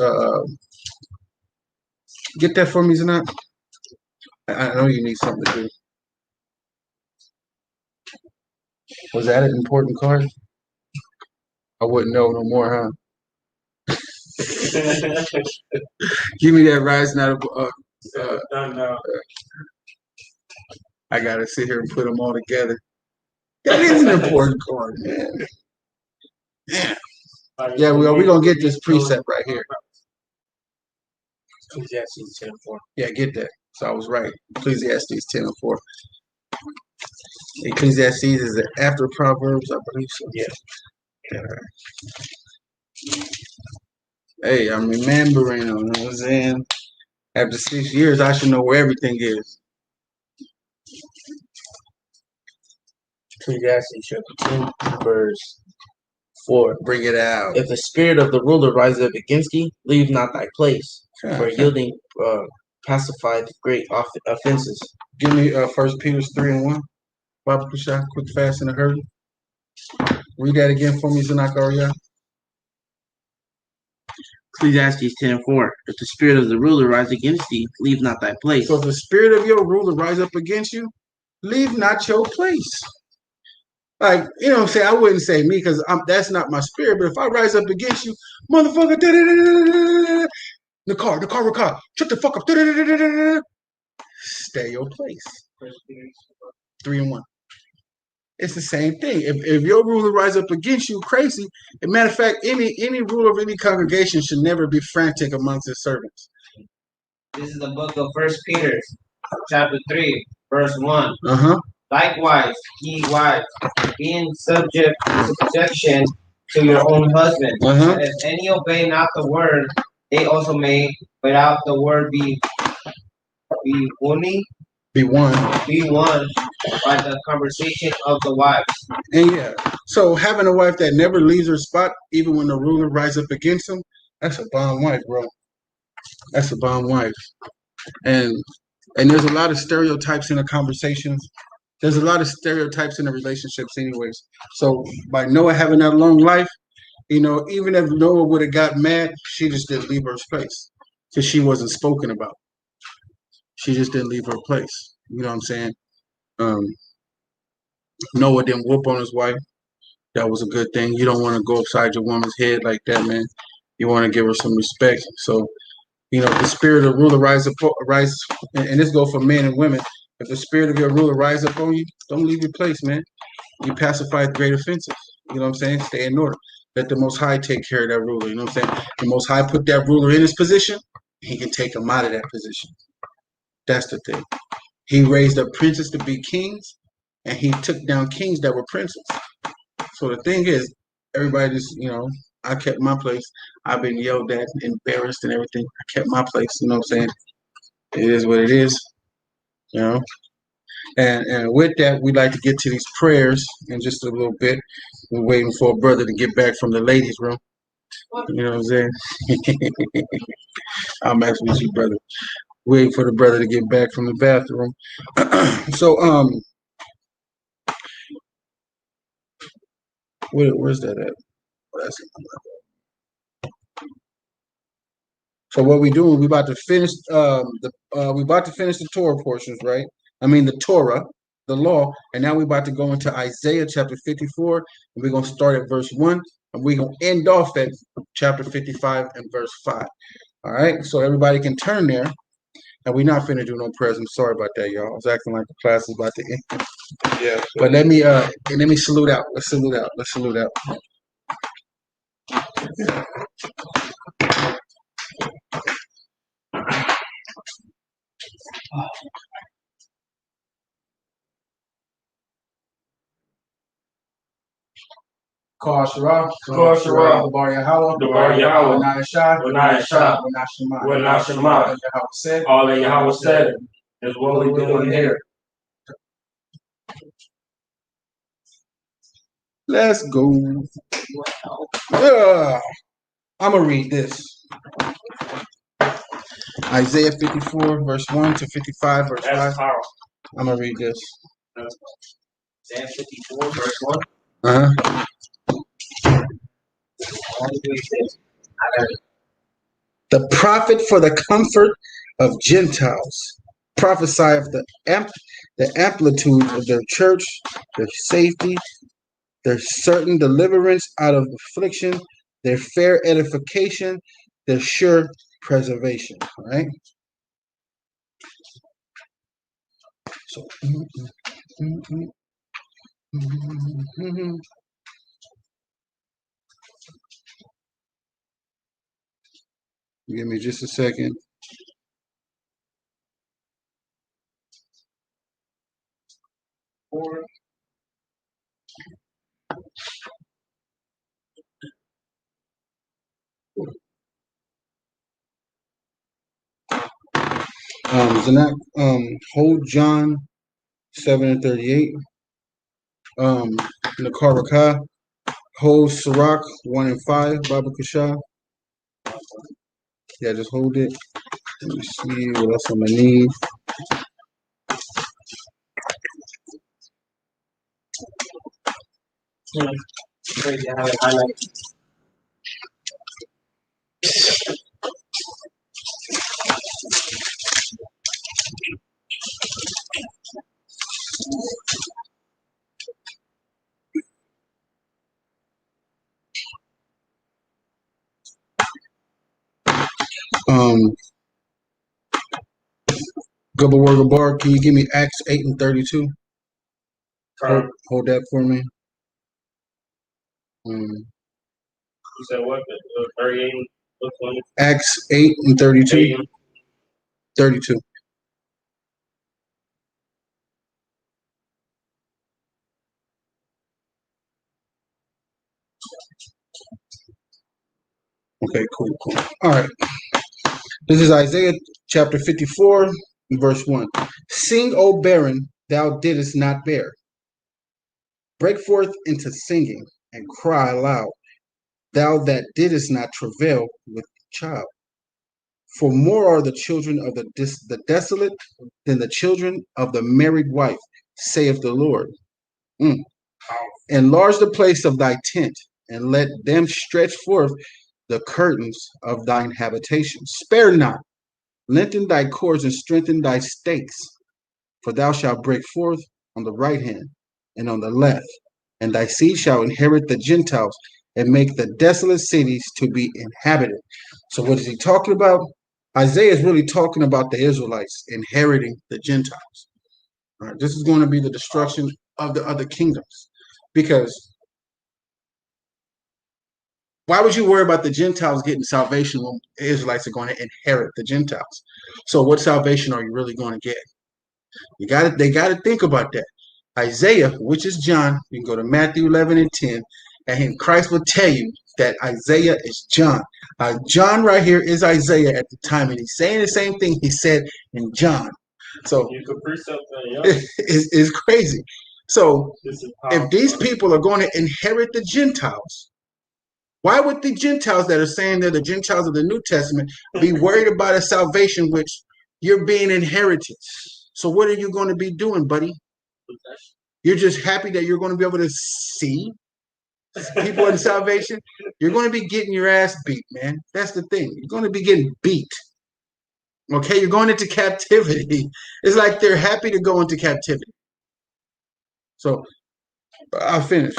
get that for me, Zanat. I know you need something to do. Was that an important card? I wouldn't know no more, huh? Give me that Rise Not. I gotta sit here and put them all together. That is an important card, man. Yeah. Yeah, we're gonna get this precept right here. Ecclesiastes 10 and 4. Yeah, get that. So I was right. Ecclesiastes 10 and 4. Ecclesiastes is after Proverbs, I believe so. Yeah. Hey, I'm remembering, you know what I'm saying? After 6 years, I should know where everything is. Ecclesiastes chapter 2, verse 4. Bring it out. If the spirit of the ruler rises up against thee, leave not thy place, for yielding pacifieth great offenses. Give me 1 Peter 3 and 1. Baba Kusha, quick, fast, and a hurry. Read that again for me, Zanakaria. Ecclesiastes 10 and 4. If the spirit of the ruler rise against thee, leave not thy place. So if the spirit of your ruler rise up against you, leave not your place. Like, you know what I'm saying? I wouldn't say me because that's not my spirit. But if I rise up against you, motherfucker, the car, shut the fuck up. Stay your place. 3 and 1. It's the same thing. If your ruler rise up against you, crazy. As a matter of fact, any ruler of any congregation should never be frantic amongst his servants. This is the book of 1 Peter, chapter 3, verse 1. Uh-huh. Likewise, ye wives, be in subjection to your own husband. Uh-huh. If any obey not the word, they also may, without the word, be won by the conversation of the wives. And yeah, so having a wife that never leaves her spot, even when the ruler rises up against him, that's a bomb wife, bro. That's a bomb wife. And there's a lot of stereotypes in the conversations. There's a lot of stereotypes in the relationships anyways. So by Noah having that long life, even if Noah would have got mad, she just didn't leave her place because she wasn't spoken about. She just didn't leave her place. You know what I'm saying? Noah didn't whoop on his wife. That was a good thing. You don't want to go upside your woman's head like that, man. You want to give her some respect. So, the spirit of ruler rises, and this goes for men and women. If the spirit of your ruler rises up on you, don't leave your place, man. You pacify great offenses. You know what I'm saying? Stay in order. Let the Most High take care of that ruler. You know what I'm saying? The Most High put that ruler in his position. He can take him out of that position. That's the thing. He raised up princes to be kings, and he took down kings that were princes. So the thing is, everybody just, I kept my place. I've been yelled at, embarrassed, and everything. I kept my place. You know what I'm saying? It is what it is. And with that, we'd like to get to these prayers in just a little bit. We're waiting for a brother to get back from the ladies' room. You know what I'm saying? I'm messing with you, brother. Waiting for the brother to get back from the bathroom. So, where's that at? So what we doing? We about to finish the Torah portions, right? I mean the Torah, the law, and now we're about to go into Isaiah chapter 54, and we're gonna start at verse 1. And we're going to end off at chapter 55 and verse 5. All right? So everybody can turn there. And we're not finna do no prayers. I'm sorry about that, y'all. I was acting like the class is about to end. Yeah. But let me salute out. Let's salute out. Let's salute out. Call Shara, the Bar Yahweh, the Bar Yahweh, Benai Shah, Benai Shah, Benai Shema, all that Yahweh said is what we're doing here. Let's go. I'm going to read this. Isaiah 54, verse 1 to 55, verse 5. I'm going to read this. Isaiah 54, verse 1. Uh-huh. The prophet for the comfort of Gentiles. Prophesy of the amplitude of their church, their safety, their certain deliverance out of affliction, their fair edification, their sure preservation. All right. So, give me just a second. Hold John 7 and 38. Nakaraka, hold Sirach 1 and 5, Baba Kasha. Yeah, just hold it. Let me see what else I'm gonna need. Gubba Bar, can you give me Acts 8 and 32? Hold that for me. You said what? 38? Acts 8 and 32. 32. Okay, cool. All right. This is Isaiah chapter 54, verse 1. Sing, O barren, thou didst not bear. Break forth into singing and cry aloud, thou that didst not travail with child. For more are the children of the desolate than the children of the married wife, saith the Lord. Enlarge the place of thy tent, and let them stretch forth the curtains of thine habitation. Spare not, lengthen thy cords and strengthen thy stakes, for thou shalt break forth on the right hand and on the left, and thy seed shall inherit the Gentiles and make the desolate cities to be inhabited. So what is he talking about? Isaiah is really talking about the Israelites inheriting the Gentiles. All right, this is going to be the destruction of the other kingdoms. Because why would you worry about the Gentiles getting salvation when the Israelites are going to inherit the Gentiles? So what salvation are you really going to get? They got to think about that. Isaiah, which is John, you can go to Matthew 11 and 10, and Christ will tell you that Isaiah is John. John right here is Isaiah at the time, and he's saying the same thing he said in John. So you could preach something, yeah. It's crazy. So if these people are going to inherit the Gentiles, why would the Gentiles that are saying they're the Gentiles of the New Testament be worried about a salvation which you're being inherited? So what are you going to be doing, buddy? You're just happy that you're going to be able to see people in salvation? You're going to be getting your ass beat, man. That's the thing. You're going to be getting beat. Okay, you're going into captivity. It's like they're happy to go into captivity. So I'll finish.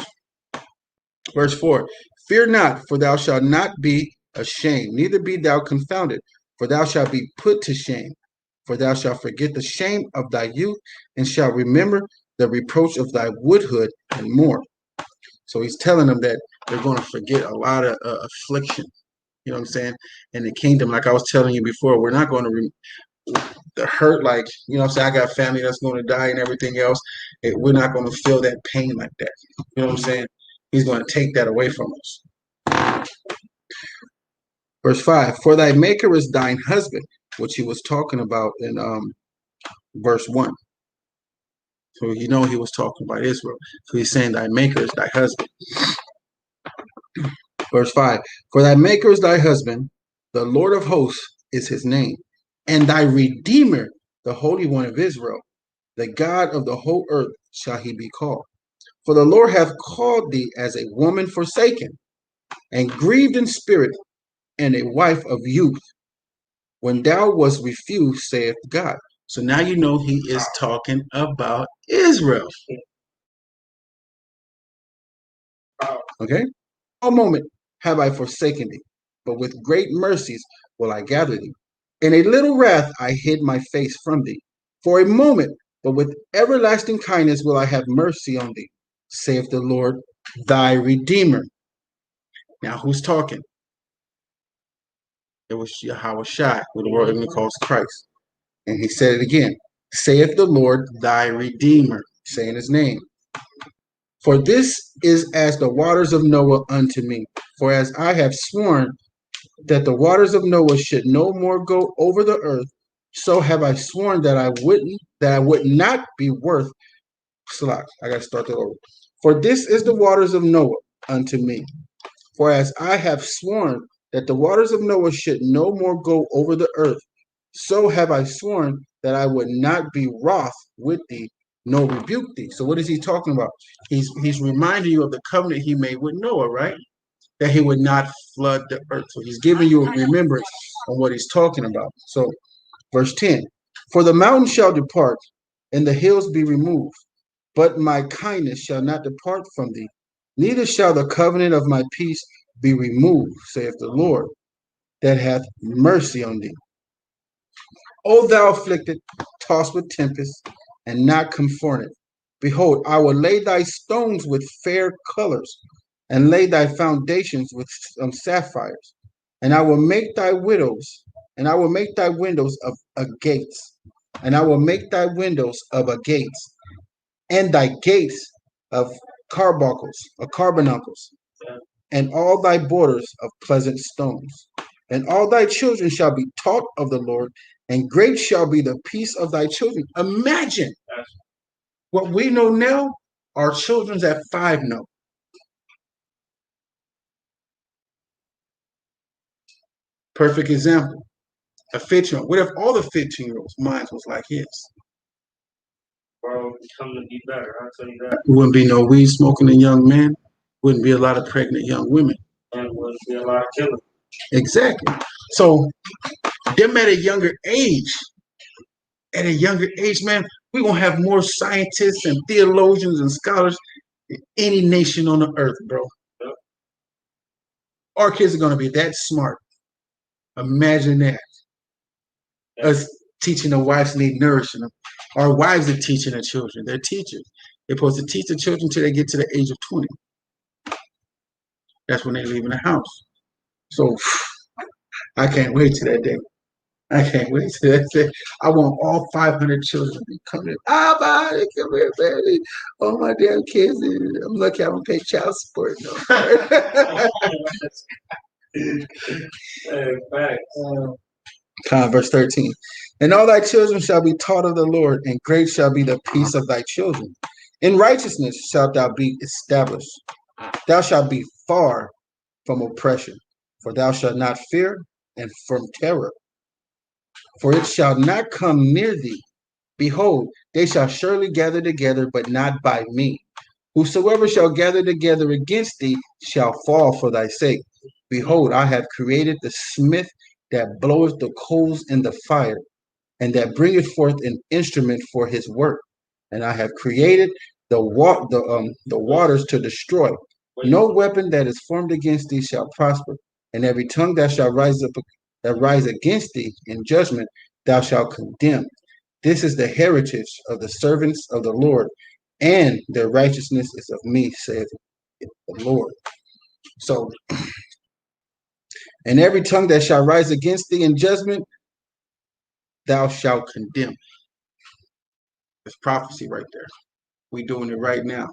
Verse 4. Fear not, for thou shalt not be ashamed, neither be thou confounded, for thou shalt be put to shame. For thou shalt forget the shame of thy youth, and shalt remember the reproach of thy widowhood, and more. So he's telling them that they're going to forget a lot of affliction. You know what I'm saying? In the kingdom, like I was telling you before, we're not going to the hurt, like, you know what I'm saying? I got family that's going to die and everything else. We're not going to feel that pain like that. You know what I'm saying? He's going to take that away from us. Verse 5, for thy maker is thine husband, which he was talking about in verse 1. So you know he was talking about Israel. So he's saying thy maker is thy husband. Verse 5, for thy maker is thy husband, the Lord of hosts is his name, and thy Redeemer, the Holy One of Israel, the God of the whole earth shall he be called. For the Lord hath called thee as a woman forsaken, and grieved in spirit, and a wife of youth, when thou wast refused, saith God. So now you know he is talking about Israel. Okay? A moment have I forsaken thee, but with great mercies will I gather thee. In a little wrath I hid my face from thee. For a moment, but with everlasting kindness will I have mercy on thee, saith the Lord thy Redeemer. Now who's talking? It was Yahweh Shai, who the world even calls Christ. And he said it again, saith the Lord thy Redeemer, saying his name. For this is as the waters of Noah unto me. For as I have sworn that the waters of Noah should no more go over the earth, so have I sworn that I would not be worth slack. I gotta start that over. For this is the waters of Noah unto me. For as I have sworn that the waters of Noah should no more go over the earth, so have I sworn that I would not be wroth with thee, nor rebuke thee. So what is he talking about? He's reminding you of the covenant he made with Noah, right? That he would not flood the earth. So he's giving you a remembrance on what he's talking about. So verse 10, for the mountains shall depart, and the hills be removed, but my kindness shall not depart from thee, neither shall the covenant of my peace be removed, saith the Lord, that hath mercy on thee. O thou afflicted, tossed with tempest, and not comforted, behold, I will lay thy stones with fair colors, and lay thy foundations with sapphires, and I will make thy windows of agates, and I will make thy windows of agates, and thy gates of carbuncles, and all thy borders of pleasant stones. And all thy children shall be taught of the Lord, and great shall be the peace of thy children. Imagine what we know now, our children's at 5 know. Perfect example. A 15-year-old. What if all the 15-year-olds' minds was like his? Bro, it's coming to be better, I'll tell you that. Wouldn't be no weed smoking in young men. Wouldn't be a lot of pregnant young women. And wouldn't be a lot of killing. Exactly. So them at a younger age, man, we're going to have more scientists and theologians and scholars than any nation on the earth, bro. Yep. Our kids are going to be that smart. Imagine that. Yep. Us teaching the wives need nourishing them. Our wives are teaching the children. They're teachers. They're supposed to teach the children until they get to the age of 20. That's when they leave in the house. So I can't wait to that day. I can't wait to that day. I want all 500 children to be coming. Buddy, come here, baby. All my damn kids. I'm lucky I don't pay child support. No. Verse 13. And all thy children shall be taught of the Lord, and great shall be the peace of thy children. In righteousness shalt thou be established. Thou shalt be far from oppression, for thou shalt not fear, and from terror. For it shall not come near thee. Behold, they shall surely gather together, but not by me. Whosoever shall gather together against thee shall fall for thy sake. Behold, I have created the smith that bloweth the coals in the fire, and that bringeth forth an instrument for his work. And I have created the waters to destroy, No weapon that is formed against thee shall prosper, and every tongue that shall rise against thee in judgment thou shalt condemn. This is the heritage of the servants of the Lord, and their righteousness is of me, saith the Lord. So, and every tongue that shall rise against thee in judgment, thou shalt condemn. There's prophecy right there. We doing it right now.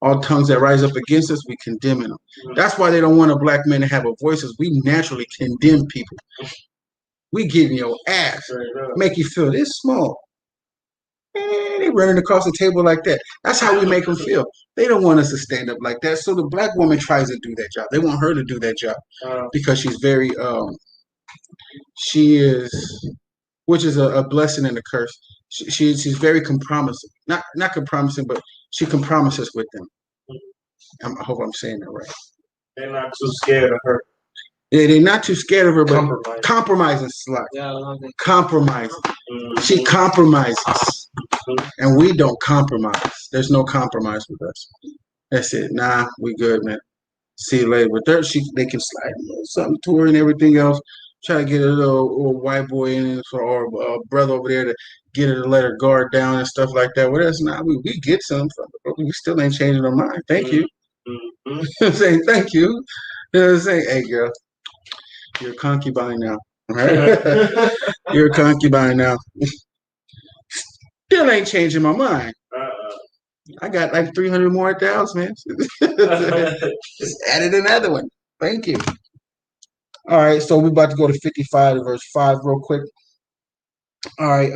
All tongues that rise up against us, we condemning them. That's why they don't want a black man to have a voice, because we naturally condemn people. We get in your ass, make you feel this small. And they running across the table like that. That's how we make them feel. They don't want us to stand up like that. So the black woman tries to do that job. They want her to do that job because she's very, she is, which is a blessing and a curse. She's very compromising. Not compromising, but she compromises with them. I hope I'm saying that right. They're not too scared of her. Yeah, they're not too scared of her, but compromising slut. Yeah, Compromising. She compromises. And we don't compromise. There's no compromise with us. That's it. Nah, we good, man. See you later. With her, they can slide something to her and everything else. Try to get a little white boy in it or a brother over there to get her to let her guard down and stuff like that. With us, nah, we get some from her. We still ain't changing our mind. Thank you. I'm saying thank you. You know what I'm saying? Hey, girl, you're a concubine now. All right? You're a concubine now. Still ain't changing my mind. I got like 300 more thousands, man. Just added another one. Thank you. All right, so we're about to go to 55 to verse 5 real quick. All right,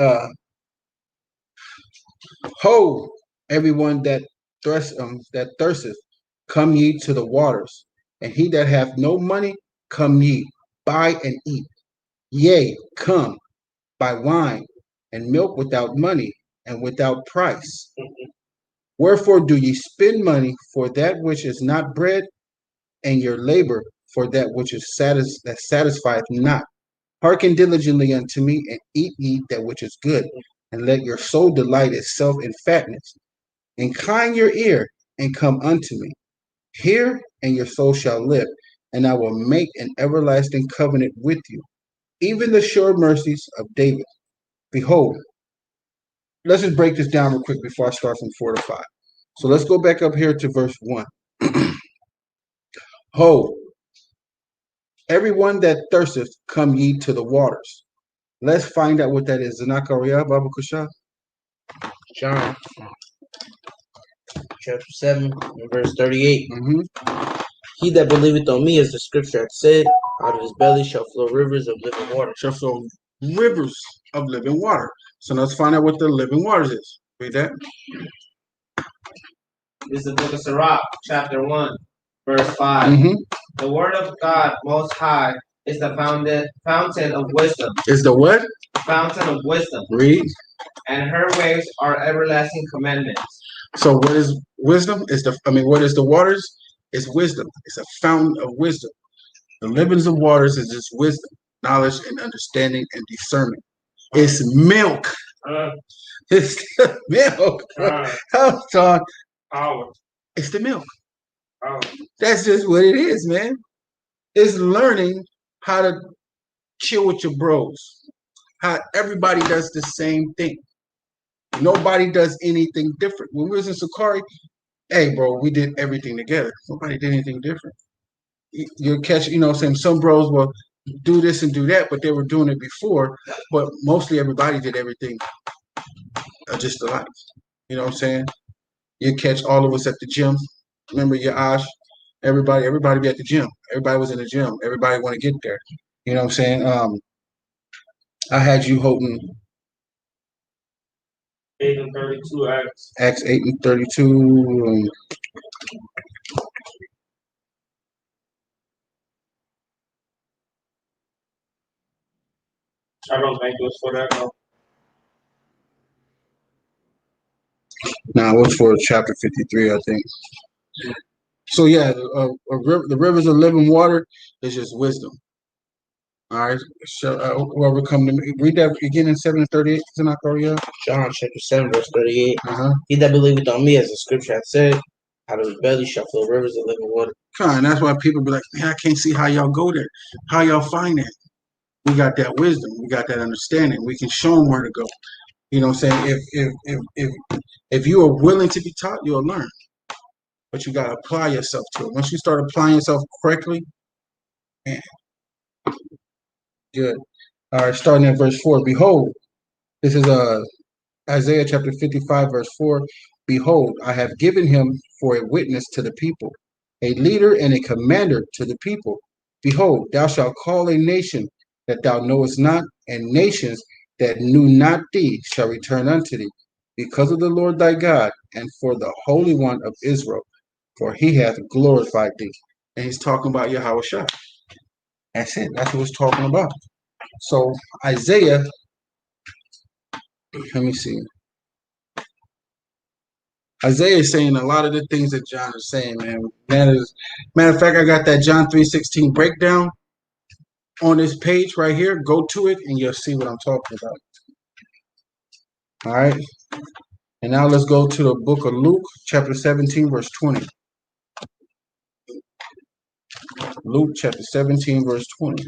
ho, everyone that thirsteth, come ye to the waters, and he that hath no money, come ye, buy and eat. Yea, come, buy wine and milk without money and without price. Wherefore do ye spend money for that which is not bread, and your labor for that which is that satisfieth not? Hearken diligently unto me, and eat ye that which is good, and let your soul delight itself in fatness. Incline your ear, and come unto me. Hear, and your soul shall live, and I will make an everlasting covenant with you, even the sure mercies of David. Behold, let's just break this down real quick before I start from 4 to 5. So let's go back up here to verse 1. Ho, everyone that thirsteth, come ye to the waters. Let's find out what that is. Zanakaria, Baba Kusha. John chapter 7 and verse 38. He that believeth on me, as the scripture hath said, out of his belly shall flow rivers of living water. Shall flow rivers of living water. So let's find out what the living waters is. Read that. This is the book of Sirach, chapter 1, verse 5. The word of God most high is the fountain of wisdom. Is the what? Fountain of wisdom. Read. And her waves are everlasting commandments. So what is wisdom? What is the waters? It's wisdom. It's a fountain of wisdom. The livings of waters is just wisdom, knowledge, and understanding and discernment. It's milk. It's the milk. It's the milk. That's just what it is, man. It's learning how to chill with your bros. How everybody does the same thing. Nobody does anything different. When we was in Sakari, hey, bro, we did everything together. Nobody did anything different. You'll catch, saying some bros will do this and do that, but they were doing it before. But mostly everybody did everything just alike. You know what I'm saying? You catch all of us at the gym. Remember your Ash? Everybody be at the gym. Everybody was in the gym. Everybody want to get there. You know what I'm saying? I had you holding 8 and 32 Acts. Acts 8 and 32. I don't think it was for that, though. Nah, it was for chapter 53, I think. So yeah, the rivers of living water is just wisdom. All right. So whoever come to me, read that again in 7 and 38. John chapter 7 verse 38. He that believeth on me, as the scripture hath said, Out of his belly shall flow rivers of living water. And that's why people be like, man, I can't see how y'all go there. How y'all find that? We got that wisdom. We got that understanding. We can show them where to go. You know what I'm saying? If you are willing to be taught, you'll learn. But you got to apply yourself to it. Once you start applying yourself correctly, man, good. All right, starting at verse 4. Behold, this is Isaiah chapter 55, verse 4. Behold, I have given him for a witness to the people, a leader and a commander to the people. Behold, thou shalt call a nation that thou knowest not, and nations that knew not thee shall return unto thee, because of the Lord thy God, and for the Holy One of Israel, for he hath glorified thee. And he's talking about Yahweh Shah. That's it. That's what he's talking about. So Isaiah, let me see. Isaiah is saying a lot of the things that John is saying, man. Matter of fact, I got that John 3:16 breakdown on this page right here. Go to it and you'll see what I'm talking about. All right. And now let's go to the book of Luke, chapter 17, verse 20. Luke chapter 17, verse 20.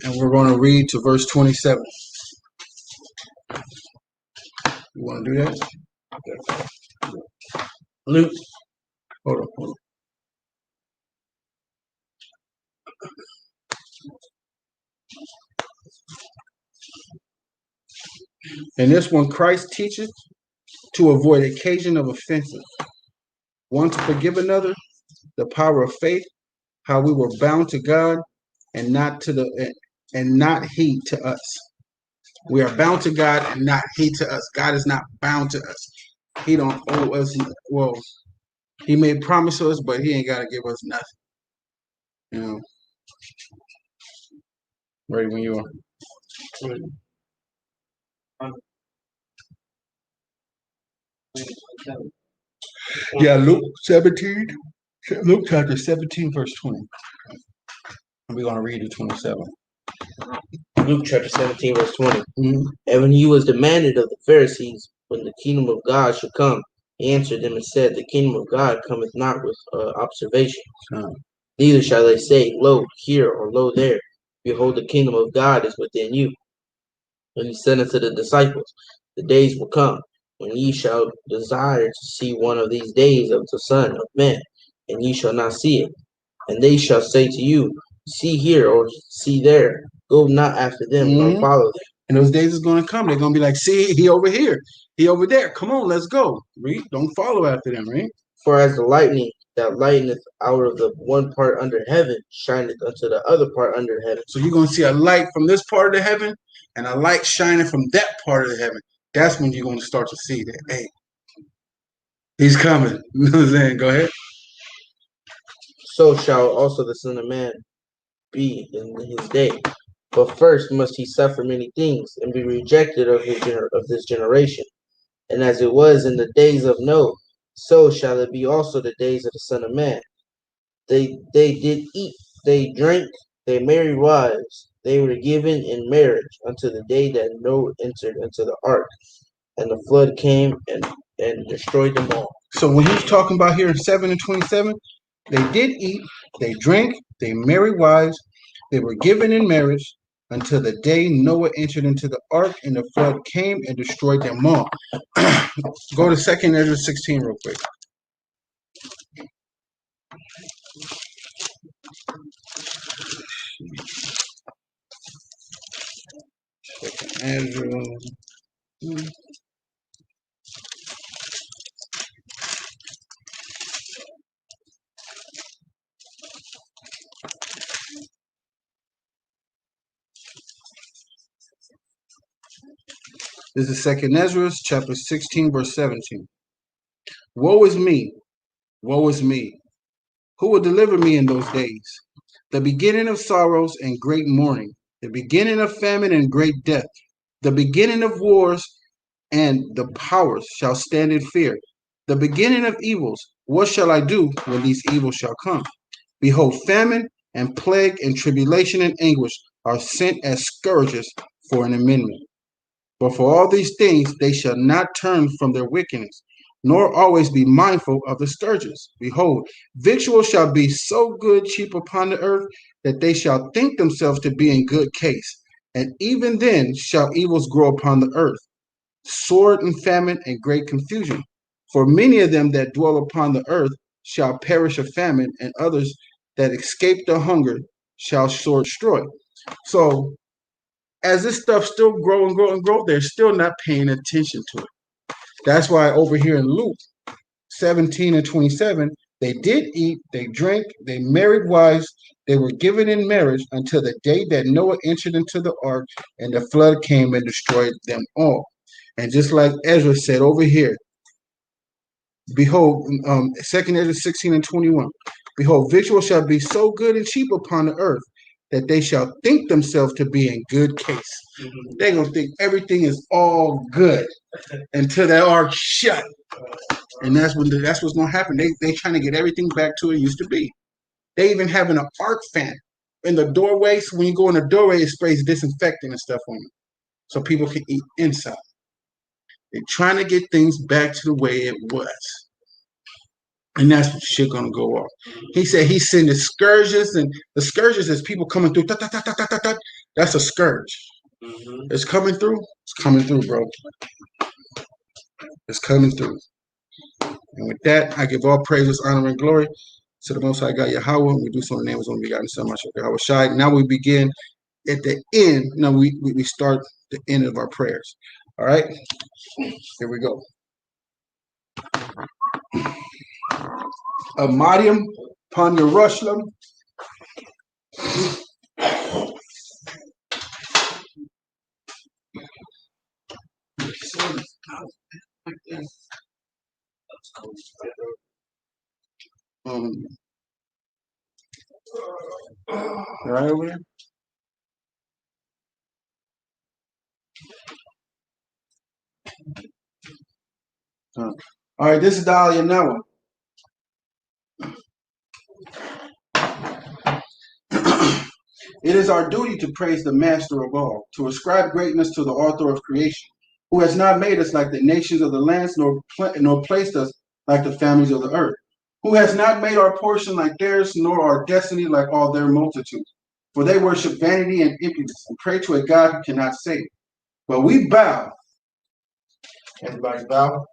And we're going to read to verse 27. You want to do that? Okay. Luke, hold on. And this one, Christ teaches to avoid occasion of offenses, one to forgive another, the power of faith, how we were bound to God, and not he to us. We are bound to God and not he to us. God is not bound to us. He don't owe us. Well, he may promise us, but he ain't got to give us nothing. You know. Ready when you are. Yeah, Luke 17. Luke chapter 17, verse 20. We're going to read to 27. Luke chapter 17, verse 20. Mm-hmm. And when he was demanded of the Pharisees when the kingdom of God should come, he answered them and said, the kingdom of God cometh not with observation. Neither shall they say, lo here or lo there. Behold, the kingdom of God is within you. And he said unto the disciples, the days will come when ye shall desire to see one of these days of the Son of Man, and ye shall not see it. And they shall say to you, see here or see there. Go not after them, nor follow them. And those days is going to come. They're going to be like, see, he over here. He over there. Come on, let's go. Read. Don't follow after them, right? For as the lightning that lighteneth out of the one part under heaven shineth unto the other part under heaven. So you're going to see a light from this part of the heaven and a light shining from that part of the heaven. That's when you're going to start to see that, hey, he's coming. You know what I'm saying? Go ahead. So shall also the Son of Man be in his day. But first must he suffer many things and be rejected of this generation. And as it was in the days of Noah, so shall it be also the days of the Son of Man. They did eat, they drank, they married wives, they were given in marriage unto the day that Noah entered into the ark, and the flood came and destroyed them all. So when he's talking about here in 7 and 27, they did eat, they drank, they married wives, they were given in marriage until the day Noah entered into the ark, and the flood came and destroyed them all. Go to 2 Ezra 16 real quick. Ezra. This is 2 Ezra chapter 16, verse 17. Woe is me, woe is me. Who will deliver me in those days? The beginning of sorrows and great mourning, the beginning of famine and great death, the beginning of wars, and the powers shall stand in fear. The beginning of evils, what shall I do when these evils shall come? Behold, famine and plague and tribulation and anguish are sent as scourges for an amendment. But for all these things they shall not turn from their wickedness, nor always be mindful of the scourges. Behold, victual shall be so good cheap upon the earth, that they shall think themselves to be in good case. And even then shall evils grow upon the earth, sword and famine and great confusion. For many of them that dwell upon the earth shall perish of famine, and others that escape the hunger shall sword destroy. So as this stuff still grow and grow and grow, they're still not paying attention to it. That's why over here in Luke 17 and 27, they did eat, they drank, they married wives, they were given in marriage until the day that Noah entered into the ark, and the flood came and destroyed them all. And just like Ezra said over here, behold, 2 Ezra 16 and 21, behold, victual shall be so good and cheap upon the earth, that they shall think themselves to be in good case. They're going to think everything is all good until that ark shut. And that's what's going to happen. They trying to get everything back to it used to be. They even having an arc fan in the doorway. So when you go in the doorway, it sprays disinfectant and stuff on you, so people can eat inside. They're trying to get things back to the way it was. And that's what shit gonna go off. He said he's sending scourges, and the scourges is people coming through. That's a scourge. It's coming through. It's coming through, bro. It's coming through. And with that, I give all praises, honor, and glory to the Most High God Yahweh. We do so in the name of His only begotten Son, Yahweh Shai. Now we begin at the end. Now we start the end of our prayers. All right. Here we go. Amadium upon Jerusalem. Right over there. All right, this is Dahlia Noah. It is our duty to praise the Master of all, to ascribe greatness to the Author of creation, who has not made us like the nations of the lands, nor placed us like the families of the earth, who has not made our portion like theirs, nor our destiny like all their multitude. For they worship vanity and impudence, and pray to a God who cannot save. But we bow. Everybody bow.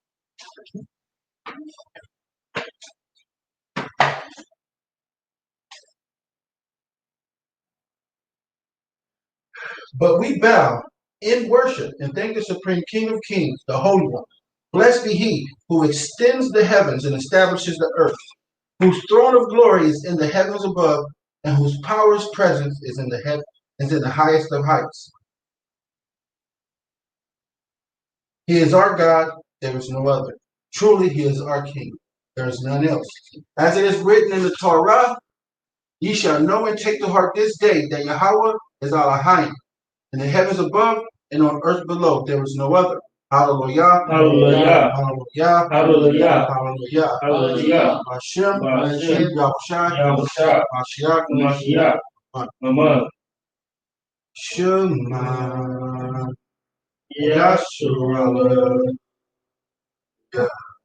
But we bow in worship and thank the Supreme King of Kings, the Holy One. Blessed be He who extends the heavens and establishes the earth, whose throne of glory is in the heavens above, and whose power's presence is in the highest of heights. He is our God, there is no other. Truly, He is our King, there is none else. As it is written in the Torah, ye shall know and take to heart this day that Yahweh is Elohim. In the heavens above and on earth below, there is no other. Hallelujah. Hallelujah. Hallelujah. Hallelujah. Hallelujah. Hallelujah. Hashem. Hashem. Yahushua. Yahushua. Mashiach. Mashiach. Amen. Shema. Yahshua.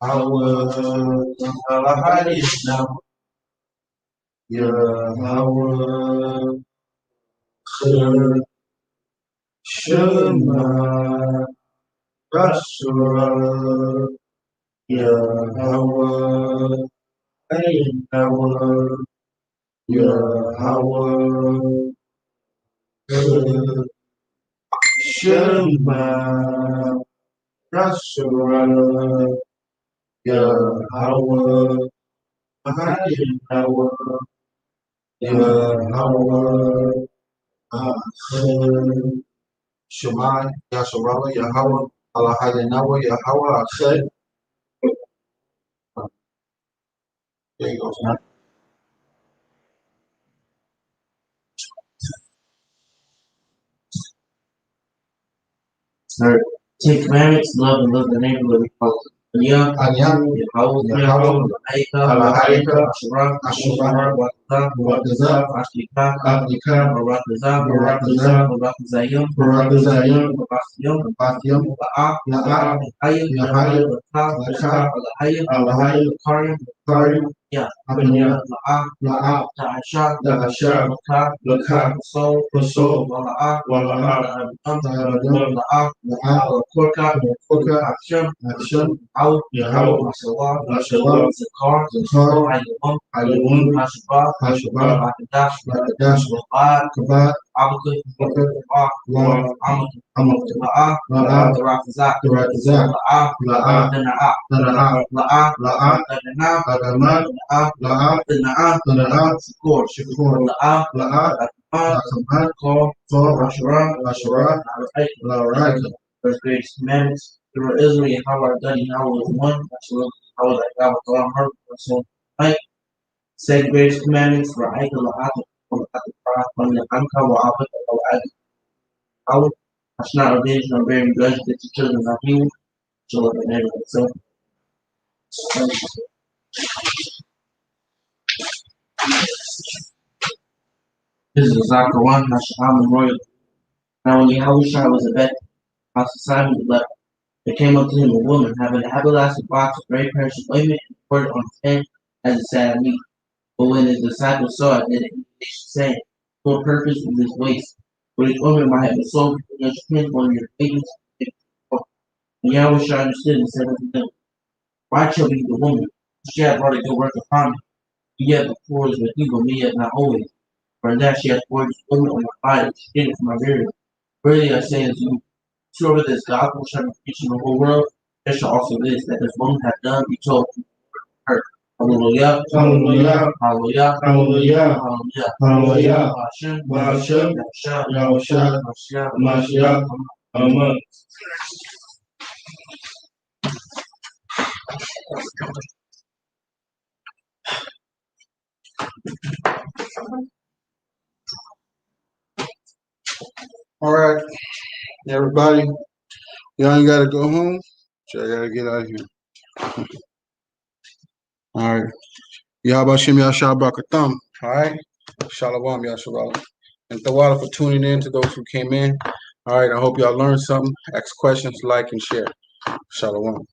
Yahweh. Elohim. Yahweh. Shema. Yahshua. Yahweh. Yahweh. Yahweh. Shema. Yahshua. Yahweh. Yahweh. Yahweh. Shema, Yahshua, Yahweh, Elohim, Yahweh, Asher. There you go. Third, 10 commandments, love and love the neighbor, love your father. Yeah, Yahweh, Yahweh, Elohim, Ashura, Barakazah, Ashtika, Abdika, Barakazah, Barakazah, Barakazayim, Barakazayim, Barakazayim, Bathim, La'ah, La'ah, Hayim, Yahayim, Lakah, Lakah, Alahayim, Alahayim, Karim, Karim, Ya, Abanya, La'ah, La'ah, Ta'asha, Da'asha, Lakah, Lakah, Pasol, Pasol, Wala'ah, Wala'ah, Ta'abam, Ta'abam, La'ah, La'ah, Korka, Korka, Akshem, Akshem, Yahweh, Yahweh, Mashallah, Mashallah, Zakar, Zakar, Ayyamun, Ayyamun, Hashabah, Hashabah, Rakadash, Rakadash, Kabad, Kabad, Abakut, Bakut, Wa, Amak, La'ah, La'ah, Rakazak, Barakazah, La'ah, La'ah, Dana'ah, Dana'ah, La'ah, La'ah, Dana'ah, Adamah, La'ah, La'ah, Dana'ah, Dana'ah, Shakur, Shakur, La'ah, La'ah, La'ah, La'ah, Kor, Thor, Asherah, Asherah, La'araika. First greatest commandments. Through Israel, Yahweh our God, Yahweh is one. Absolutely, Yahweh thy God with all heart, soul, might. Second greatest commandments. Ra'ayka la'ata, wa'ata, wa'anka, wa'abata, wa'ata, Yahweh. I shall not revenge nor bear any grudge against the children of evil. Shall love their neighbor itself. This is Zechariah 1, Hasham Memorial. Now when Yahweh was a vet, House of Simon the leper, there came up to him a woman having an alabaster box of very precious ointment and poured it on his head as a sad meat. But when his disciples saw it, they indignation, saying, "For what purpose is this waste? For this ointment might have been sold for 300 pence on your wages." And Yahweh understood and said unto them, why trouble you the woman? She hath brought a good work upon me. Yet the poor is with you, but me yet not always. For in that she hath poured this ointment on my body, she did it for my burial. Verily I say unto you, whosoever this gospel shall be preached in the whole world, there shall also this, that this woman hath done, be told her. Hallelujah. Hallelujah. Hallelujah. Hallelujah. Hallelujah. Hallelujah. Hashem. Hashem, Yahshua. Yahusha, Mashiach. Mashiach, Amen. All right, everybody. Y'all ain't gotta go home. So I gotta get out of here. All right. Yahbashim Yashah Barakatham. All right. Shalom Yasharala. And Tawala for tuning in to those who came in. All right. I hope y'all learned something. Ask questions, like, and share. Shalom.